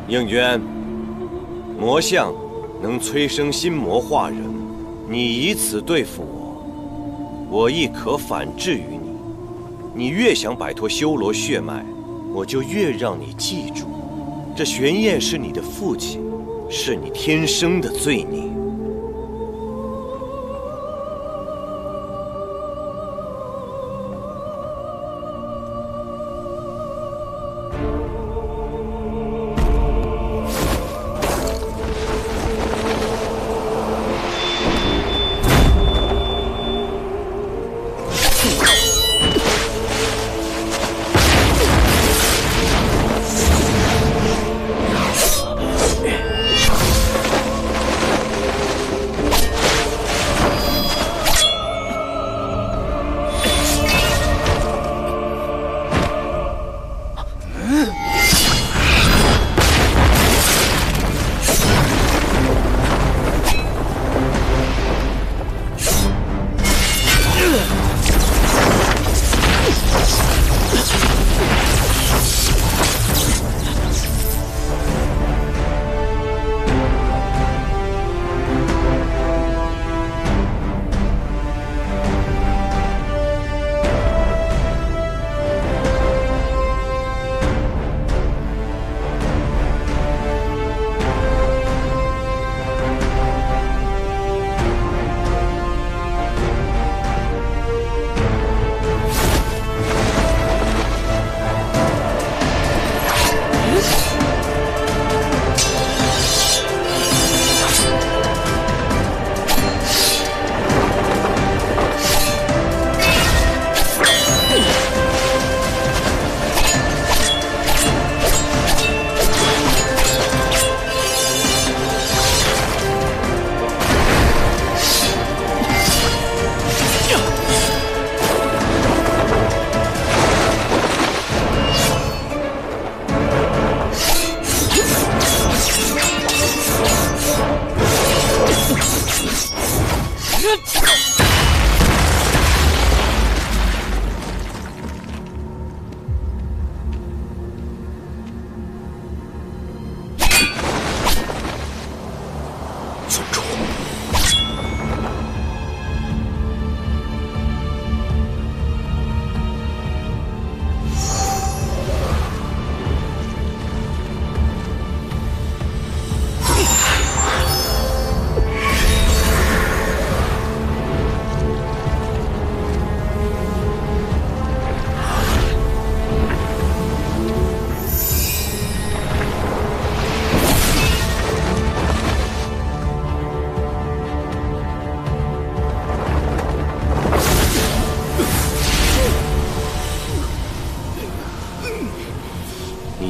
应渊，魔相能催生心魔化人，你以此对付我，我亦可反制于你。你越想摆脱修罗血脉，我就越让你记住，这玄烨是你的父亲，是你天生的罪孽。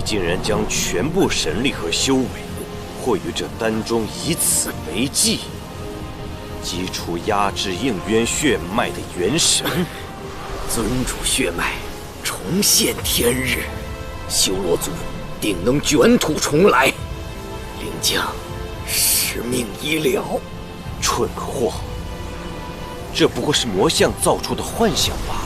竟然将全部神力和修为汇于这丹中，以此为祭，击出压制应渊血脉的元神。尊主血脉重现天日，修罗族定能卷土重来。灵将，使命已了。蠢货，这不过是魔相造出的幻想罢了。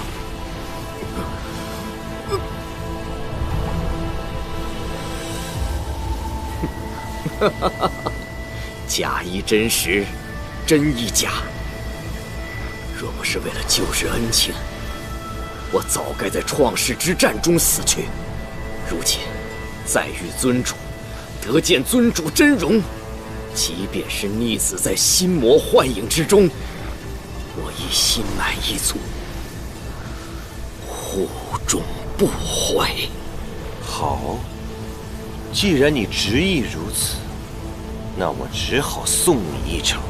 假亦真实，真亦假。若不是为了旧日恩情，我早该在创世之战中死去。如今再遇尊主，得见尊主真容，即便是溺死在心魔幻影之中，我亦心满意足，护中不悔。好，既然你执意如此，那我只好送你一程。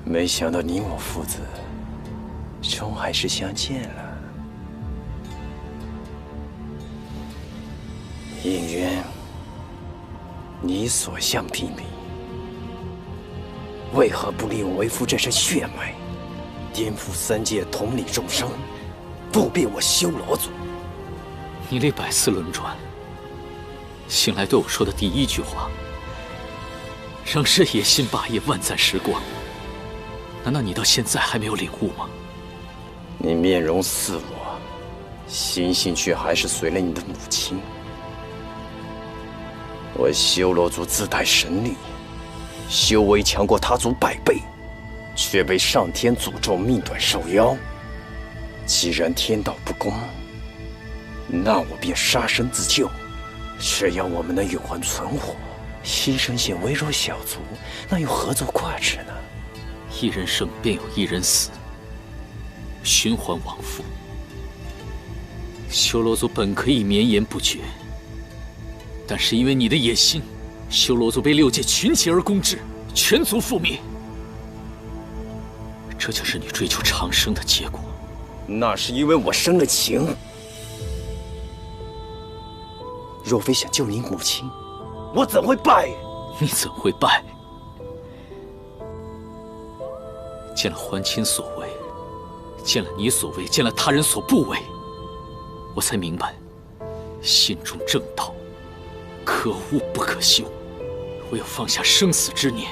没想到你我父子终还是相见了。应渊，你所向披靡，为何不利用为父这身血脉，颠覆三界，统领众生，不变我修罗族？你历百次轮转，醒来对我说的第一句话，让日野心霸业，万载时光。难道你到现在还没有领悟吗？你面容似我，心性却还是随了你的母亲。我修罗族自带神力，修为强过他族100倍，却被上天诅咒命短受妖。既然天道不公，那我便杀身自救。只要我们能永恒存活，牺牲些微弱小族，那又何足挂齿呢？一人生便有一人死，循环往复。修罗族本可以绵延不绝，但是因为你的野心，修罗族被6界群起而攻之，全族覆灭。这就是你追求长生的结果。那是因为我生了情。若非想救你母亲，我怎会败？你怎会败？见了还亲所为，见了你所为，见了他人所不为，我才明白，心中正道，可恶不可修。唯有放下生死之念，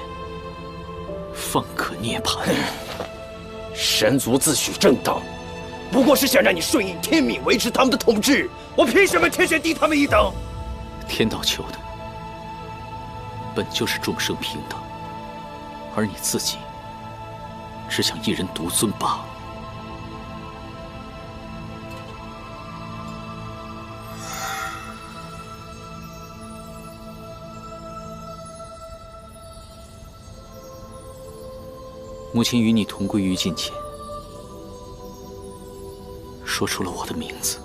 方可涅槃。神族自诩正道，不过是想让你顺应天命，维持他们的统治。我凭什么天选低他们一等？天道求的本就是众生平等，而你自己只想一人独尊罢了。母亲与你同归于尽前，说出了我的名字，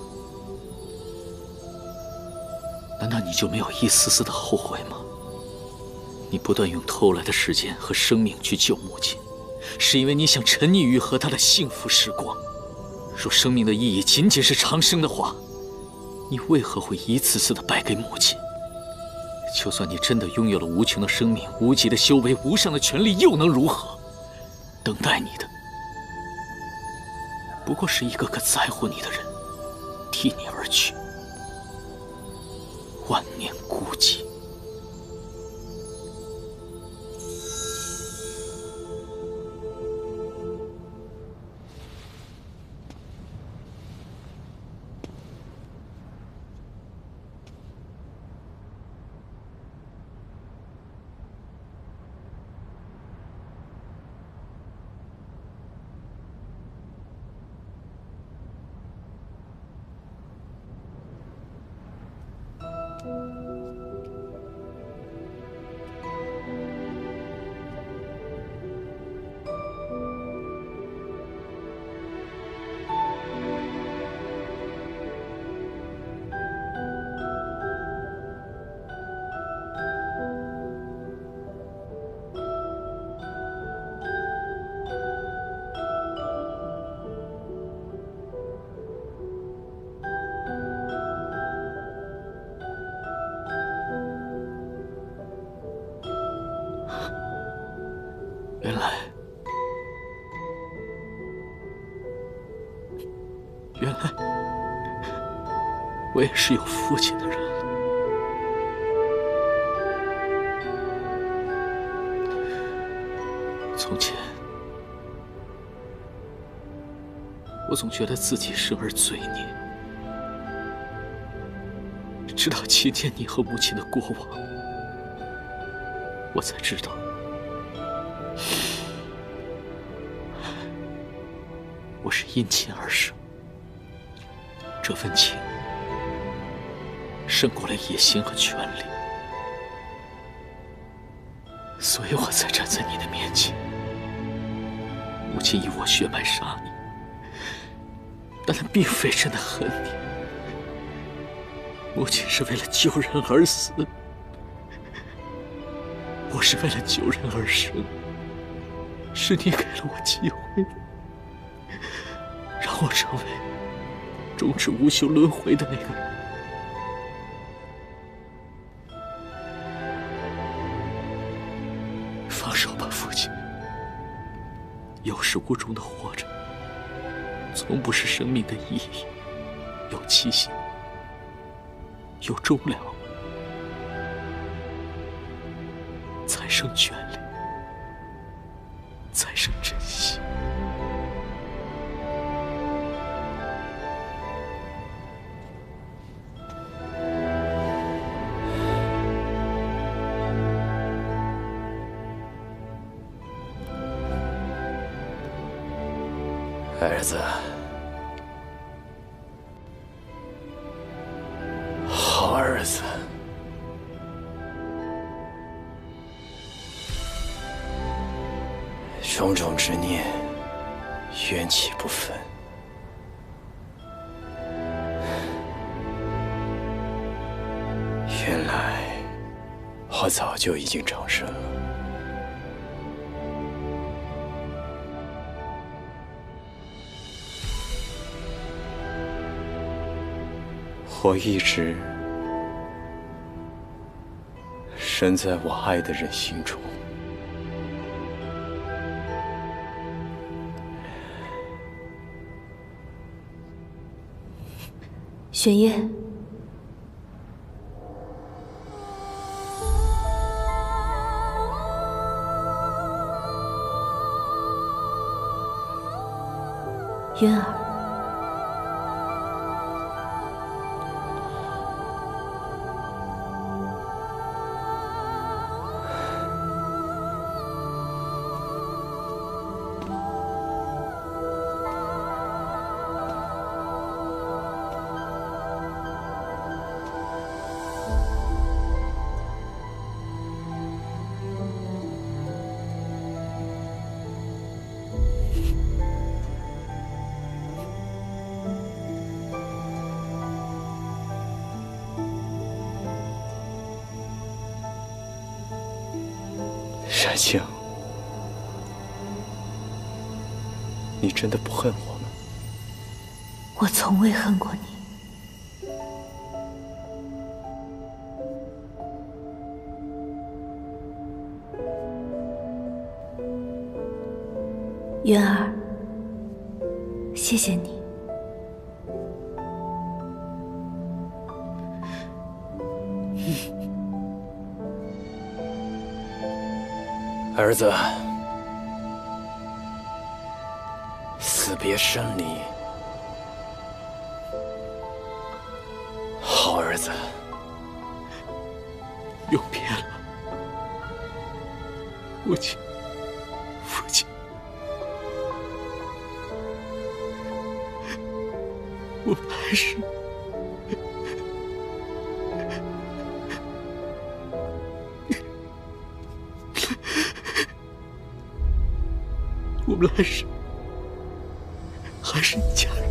难道你就没有一丝丝的后悔吗？你不断用偷来的时间和生命去救母亲，是因为你想沉溺于和她的幸福时光。若生命的意义仅仅是长生的话，你为何会一次次的败给母亲？就算你真的拥有了无穷的生命、无极的修为、无上的权力，又能如何？等待你的不过是一个个在乎你的人替你而去，万念孤寂。原来我也是有父亲的人了。从前，我总觉得自己生而罪孽，直到亲见你和母亲的过往，我才知道，我是因亲而生。这份情胜过了野心和权力，所以我才站在你的面前。母亲以我血脉杀你，但她并非真的恨你。母亲是为了救人而死，我是为了救人而生。是你给了我机会的，让我成为终止无休轮回的那个人。放手吧，父亲。有始无终的活着，从不是生命的意义。有期限，有终了，才生眷恋，才生珍惜。儿子，好儿子。种种执念，缘起不分。原来我早就已经成神了。我一直生在我爱的人心中。玄烨，渊儿，冉青，你真的不恨我吗？我从未恨过你。渊儿，谢谢你。儿子，死别生离，好儿子。永别了，父亲，父亲。我们还是我们来世还是一家人。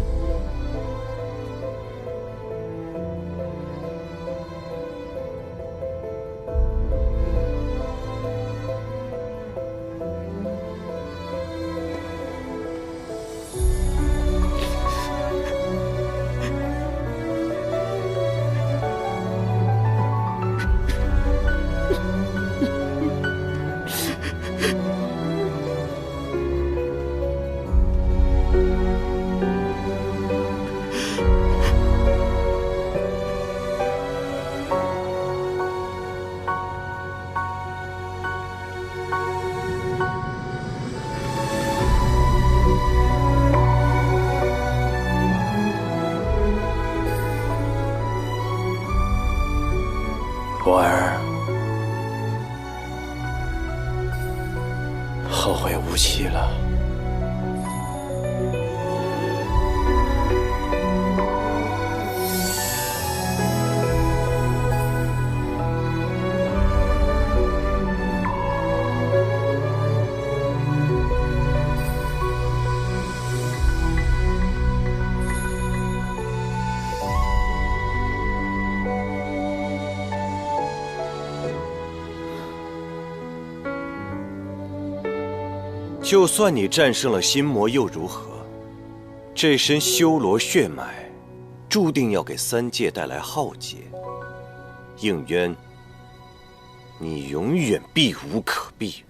我儿，后会无期了。就算你战胜了心魔又如何？这身修罗血脉，注定要给三界带来浩劫。应渊，你永远避无可避。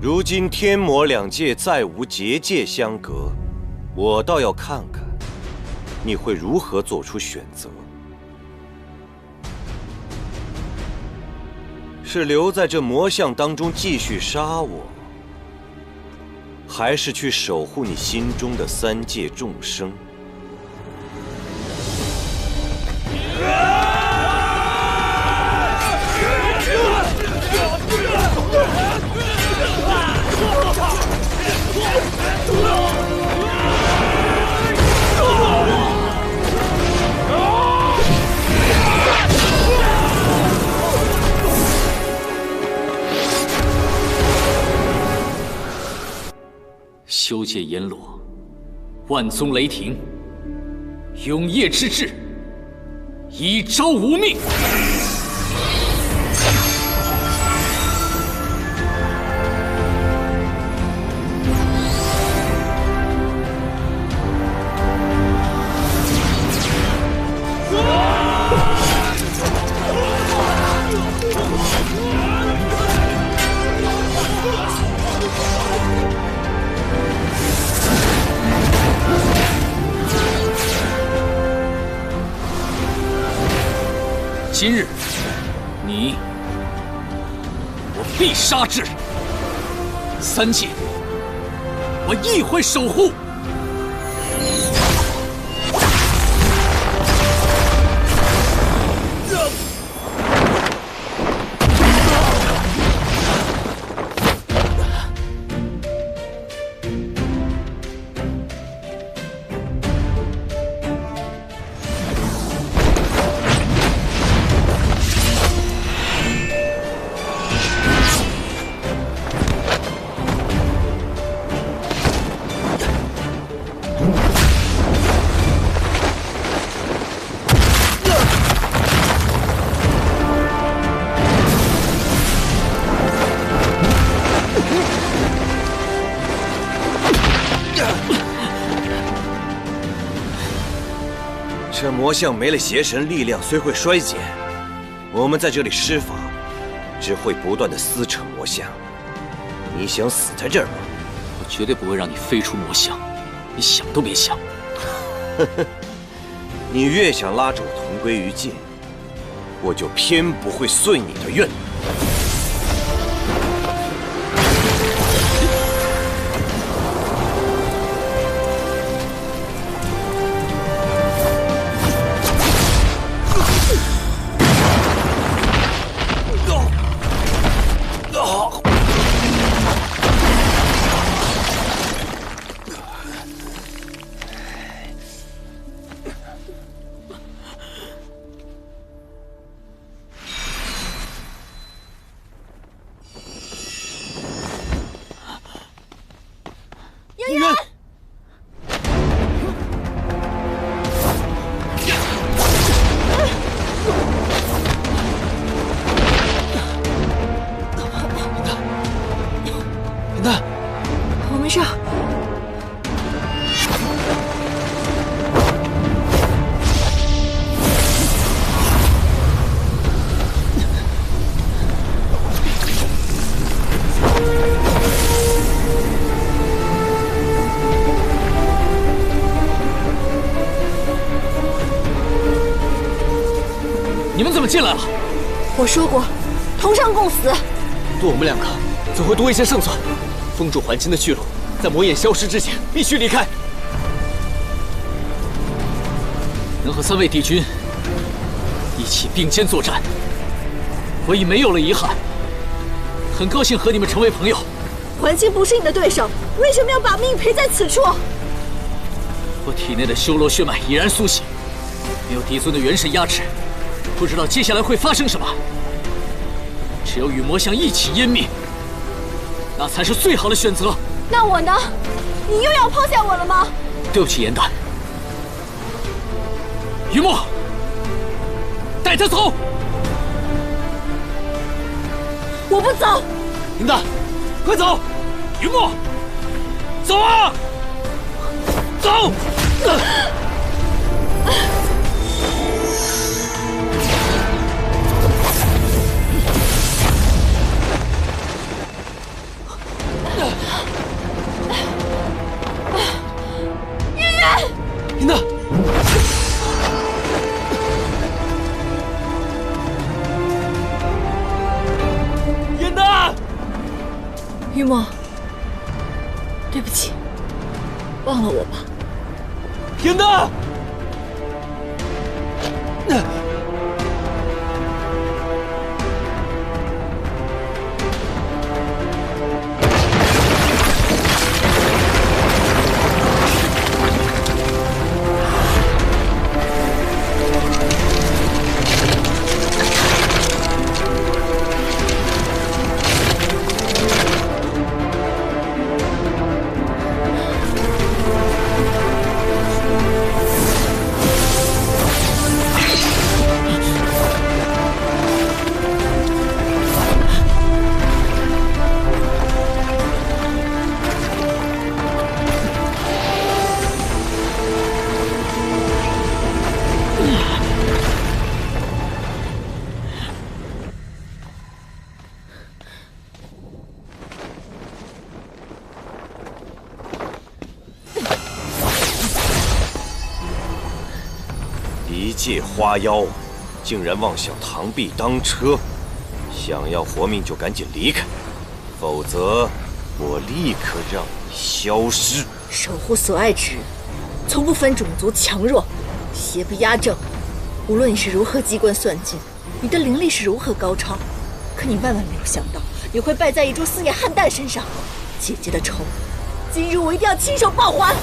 如今天魔两界再无结界相隔，我倒要看看你会如何做出选择：是留在这魔像当中继续杀我，还是去守护你心中的三界众生？修界阎罗，万宗雷霆，永夜之至，一朝无命。今日，你我必杀之。三界，我亦会守护。这魔像没了邪神，力量虽会衰减，我们在这里施法，只会不断的撕扯魔像。你想死在这儿吗？我绝对不会让你飞出魔像，你想都别想。你越想拉着我同归于尽，我就偏不会遂你的愿。进来了？我说过，同生共死。多我们2个，怎会多一些胜算？封住还清的去路，在魔眼消失之前，必须离开。能和3位帝君一起并肩作战，我已没有了遗憾。很高兴和你们成为朋友。还清不是你的对手，为什么要把命赔在此处？我体内的修罗血脉已然苏醒，没有帝尊的元神压制，不知道接下来会发生什么。只有与魔像一起湮灭，那才是最好的选择。那我呢？你又要抛下我了吗？对不起，颜丹。于墨，带他走。我不走。林丹，快走！于墨，走啊！走！渊渊，林丹，颜丹，于墨，对不起，忘了我吧。颜丹。一介花妖，竟然妄想螳臂当车！想要活命就赶紧离开，否则我立刻让你消失。守护所爱之人，从不分种族强弱，邪不压正。无论你是如何机关算尽，你的灵力是如何高超，可你万万没有想到，你会败在一株四叶汉旦身上。姐姐的仇，今日我一定要亲手报还！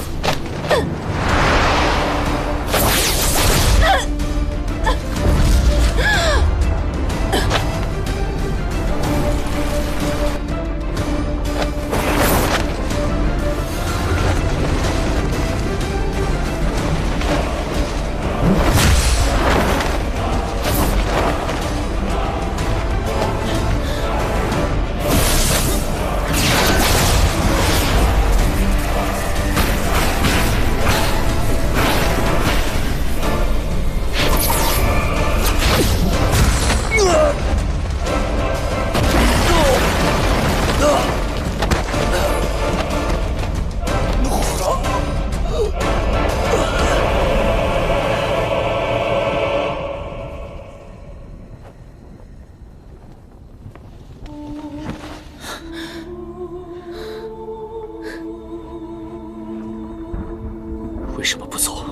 为什么不走？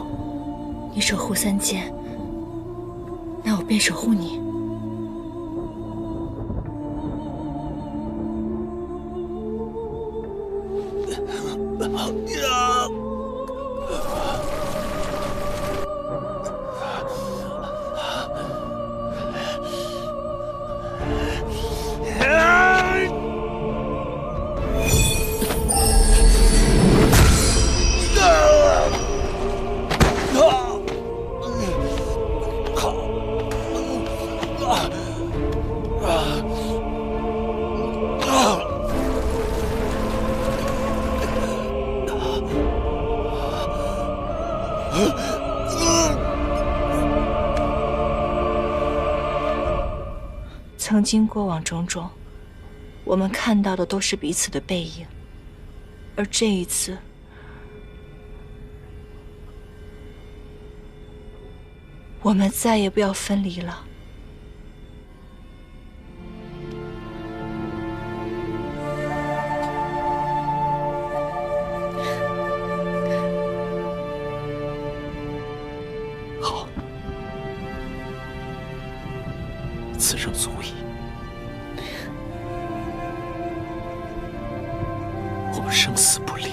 你守护三界，那我便守护你。曾经过往种种，我们看到的都是彼此的背影，而这一次，我们再也不要分离了。此生足矣。我们生死不离。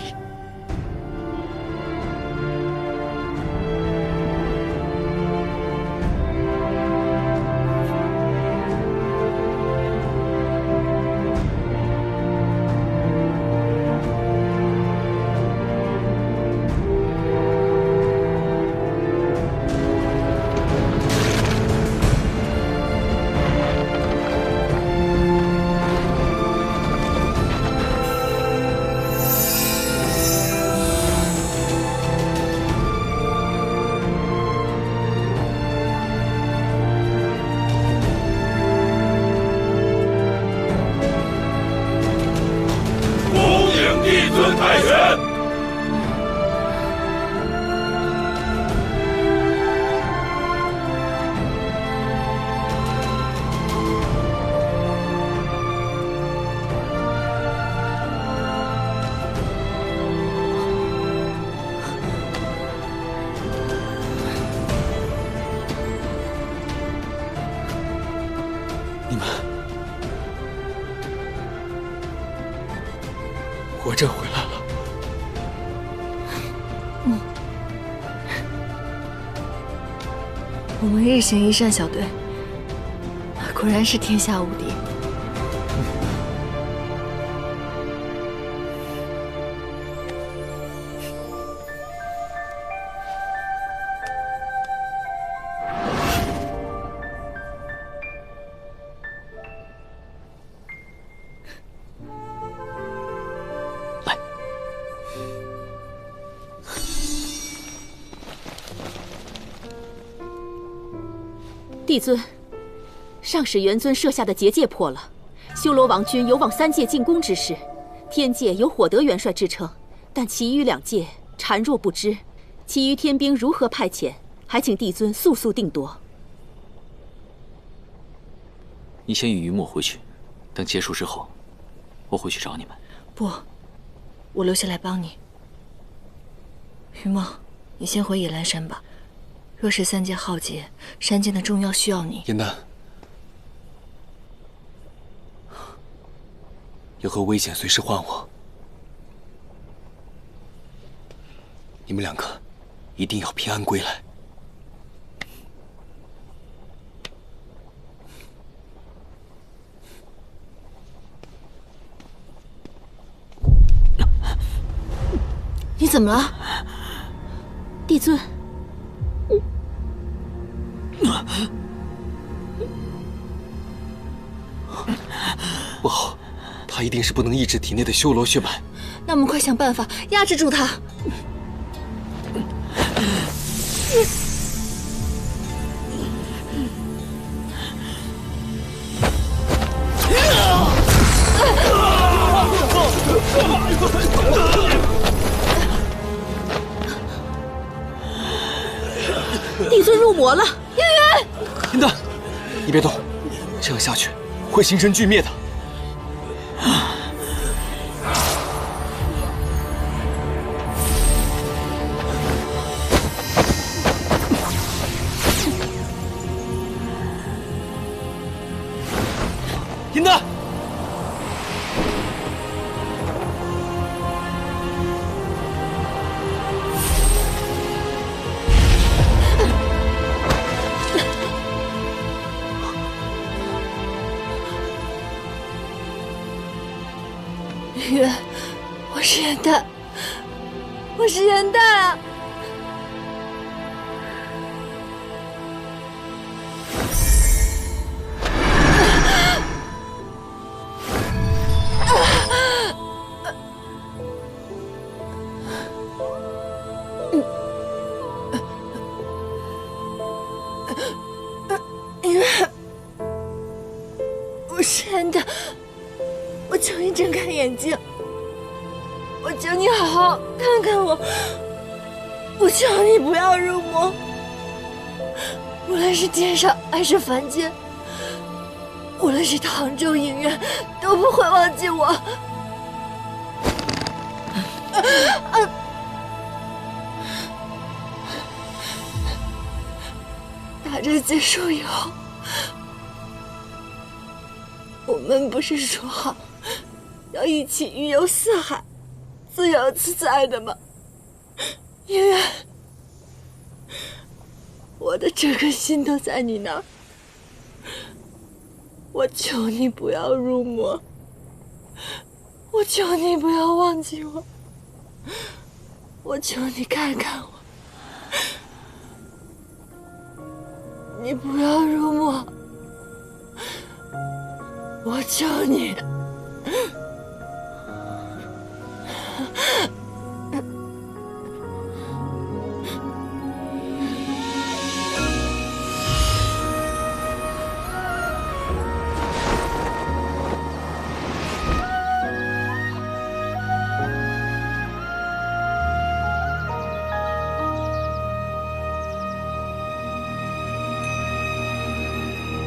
我真回来了。我们日行一善小队，果然是天下无敌。帝尊，上使元尊设下的结界破了，修罗王军有往3界进攻之势。天界有火德元帅之称，但其余2界孱弱不支，其余天兵如何派遣？还请帝尊速速定夺。你先与于墨回去，等结束之后，我会去找你们。不，我留下来帮你。于墨，你先回野兰山吧。若是3界浩劫，山间的重要需要你。严丹，有何危险随时唤我。你们2个一定要平安归来。你怎么了，帝尊？不好，他一定是不能抑制体内的修罗血脉。那我们快想办法压制住他。帝尊入魔了，燕元！严丹，你别动，这样下去会形成巨灭的。严丹！月，我是严丹，我是严丹啊！我是严丹。我求你睁开眼睛，我求你好好看看我，我求你不要入魔。无论是天上还是凡间，无论是唐州影院，都不会忘记我。大战结束以后，我们不是说好要一起云游四海，自由自在的吗？圆圆，我的整个心都在你那儿，我求你不要入魔，我求你不要忘记我，我求你看看我，你不要入魔，我求你。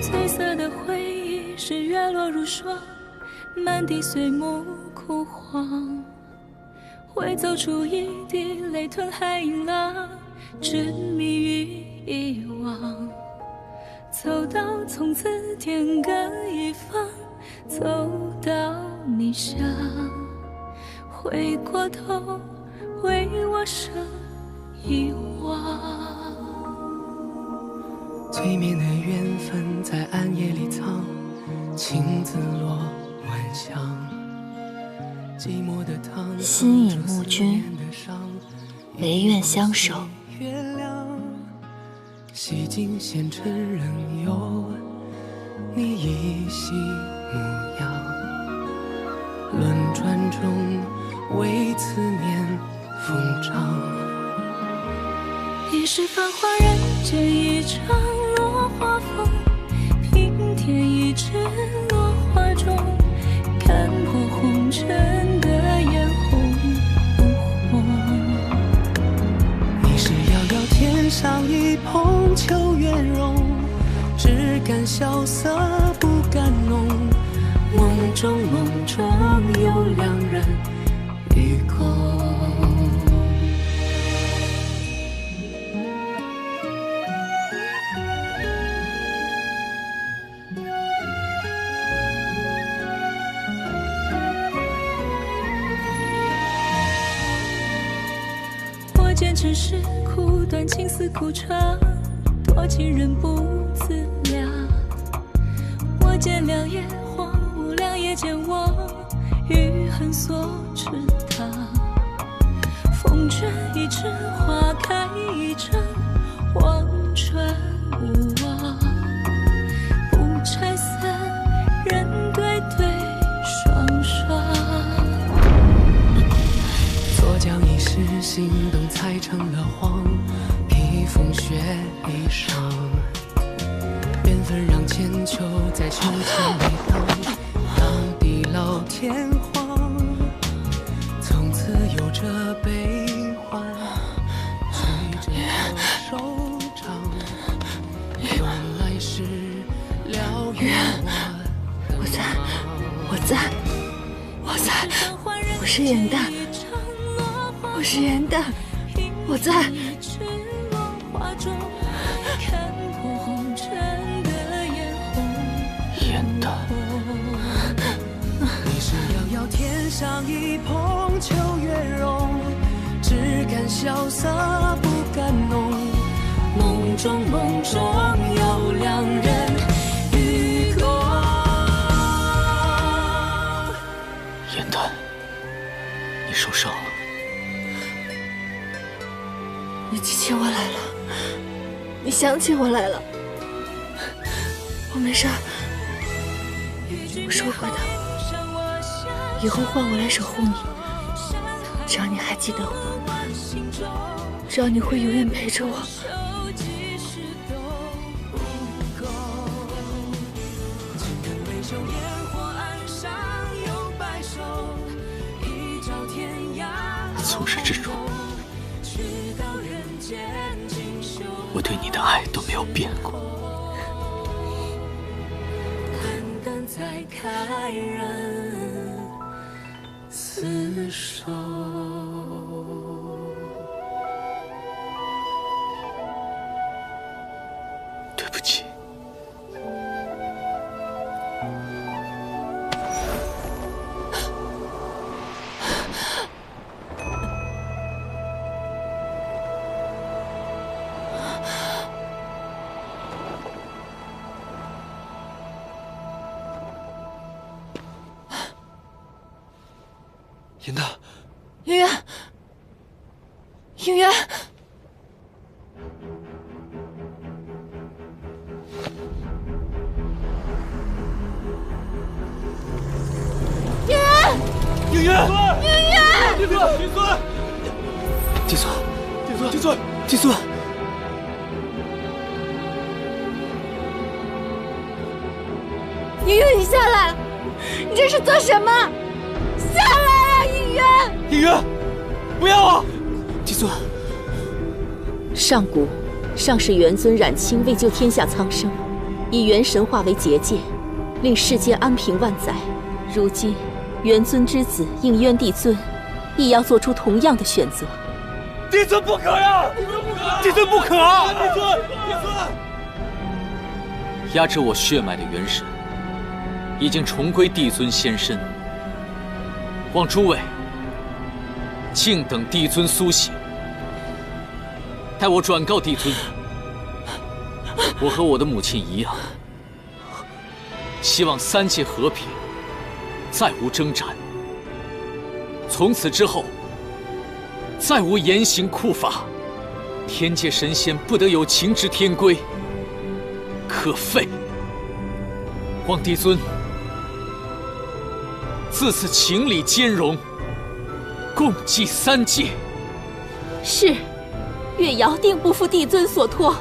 褪色的回忆是月落如霜，满地碎木枯黄，会走出一滴泪吞海银浪，执迷于遗忘。走到从此天各一方，走到你乡，回过头为我生遗忘。催眠的缘分在暗夜里藏，情字落晚香。寂寞的汤，心影慕君，唯愿相守。月亮，洗尽纤尘仍有你依稀模样。轮转中，为思念疯长。一世繁华人间一场落花风，平添一纸落花中，看破红尘的眼红不红。你是遥遥天上一捧秋月容，只感萧瑟不敢浓。梦中有两人与共。见尘世苦短，情丝苦长，多情人不自量。我见良夜荒芜，良夜见我余恨所池塘。风卷一池，花开一场，望穿无望。不拆散，人对对双双。左脚已是心动踩成了谎，披风雪衣裳。缘分让千秋在秋千里荡，荡地老天荒。从此有着悲欢，随着我收场。原来是了愿我在，我在，我在，我是颜淡。我是颜淡，我在。颜淡，你是遥遥天上一捧秋月容，只感萧瑟不敢浓。梦中有两人与共。颜淡，你受伤了。你记起我来了，你想起我来了。我没事儿，我说过的，以后换我来守护你。只要你还记得我，只要你会永远陪着我。从始至终，我对你的爱都没有变过。再开人厮守。对不起，严丹，应元，应元，应元，应元，应元，帝尊，帝尊，帝尊，帝尊，帝尊，帝尊。应元，你下来！你这是做什么？下来啊，应元！应元，不要啊！帝尊，上古，上世元尊冉青为救天下苍生，以元神化为结界，令世间安平万载。如今，元尊之子应渊帝尊，亦要做出同样的选择。帝尊不可呀！帝尊不可啊！帝尊，帝尊！压制我血脉的元神，已经重归帝尊仙身。望诸位静等帝尊苏醒，待我转告帝尊，我和我的母亲一样，希望三界和平，再无征战。从此之后，再无严刑酷法，天界神仙不得有情之天规，可废。望帝尊自此情理兼容，共济三界。是，月瑶定不负帝尊所托。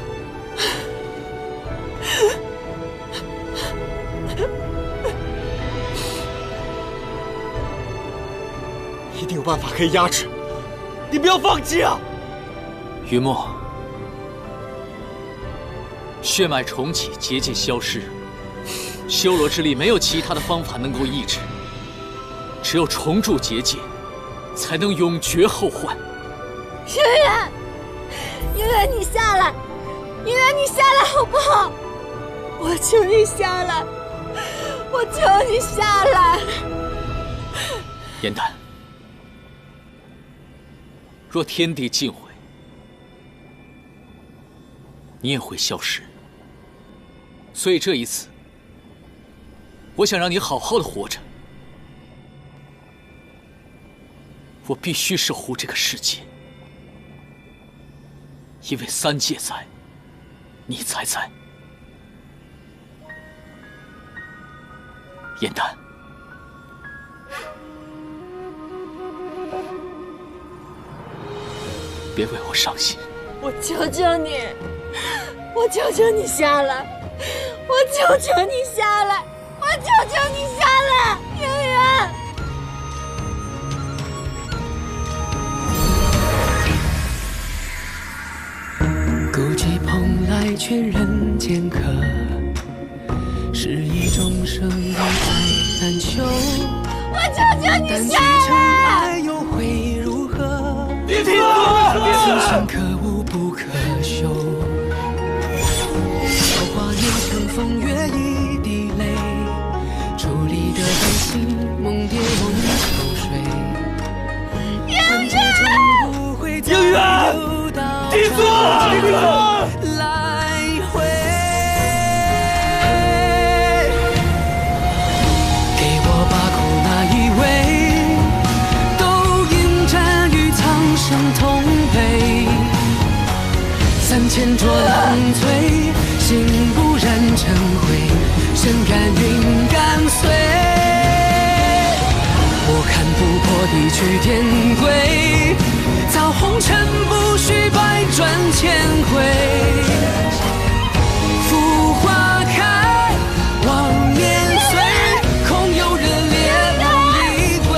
一定有办法可以压制，你不要放弃啊！云墨，血脉重启，结界消失，修罗之力没有其他的方法能够抑制。只有重铸结界，才能永绝后患。应元，应元，你下来！应元，你下来好不好？我求你下来！我求你下来！严丹，若天地尽毁，你也会消失。所以这一次，我想让你好好的活着。我必须守护这个世界，因为三界在，你才在。严丹，别为我伤心。我求求你，我求求你下来！我求求你下来！我求求你下来！应元。孤寂蓬莱劝人间客，是一众生的爱难求。我求求你下来！又会如何？帝尊，此生可无不可休。韶华年成风月一滴泪，伫立的悲喜梦蝶梦秋水。应元，应元，帝尊，帝尊。来回，给我把苦那一位，都应战与苍生同悲。3000浊浪醉，心不染尘灰，身甘云干碎。我看不破地去天归，造红尘不须百转千回。浮花开，望年岁，空有热烈梦里归。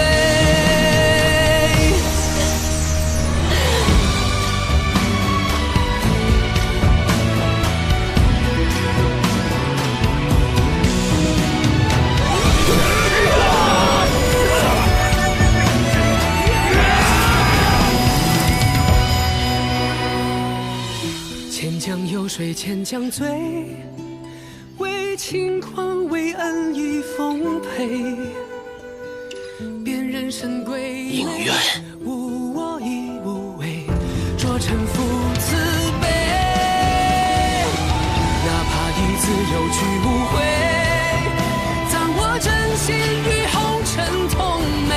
千江有水千江醉，为轻狂为恩义奉陪。辨人神归应元，无我亦无畏，着臣服慈悲。哪怕一字有去无回，葬我真心与红尘同美。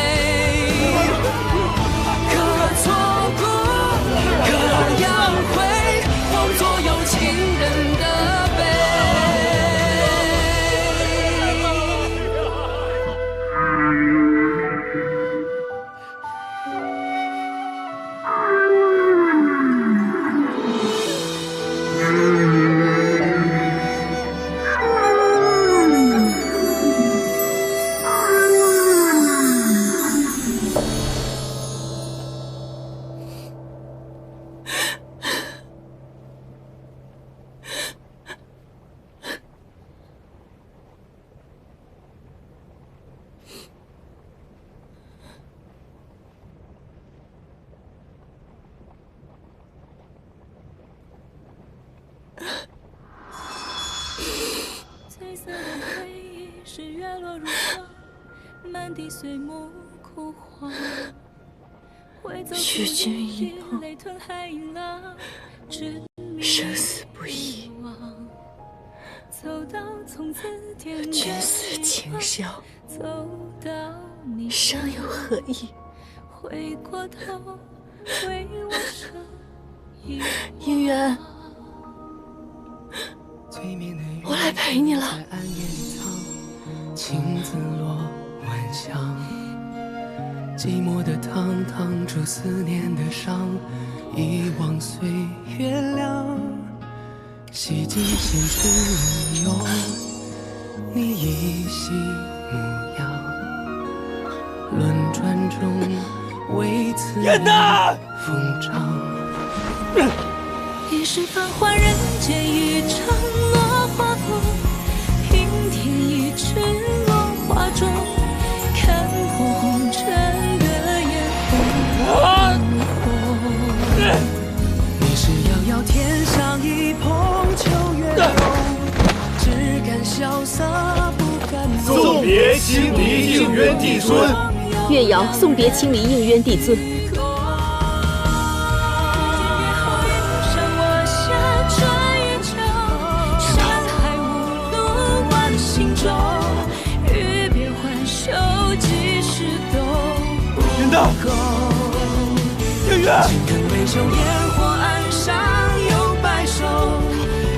与君一梦，生死不移。君思情消，尚有何意？应元，我来陪你了。青子落晚香，寂寞的汤烫出思念的伤，遗忘岁月凉。洗尽前尘忧，你依稀模样。轮转中，为此风章。一世繁华人间，一场落花风。平添一池落花中，看破红尘的眼红。你是遥遥天上一捧秋月浓，只敢潇洒不敢走。送别青离应渊帝尊。乐瑶送别青离应渊帝尊。应元，情根微秀，烟火岸上有白首，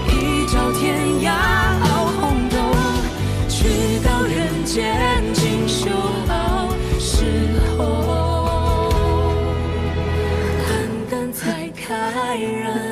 一朝天涯傲红豆，去到人间锦绣好时候，淡淡才开然。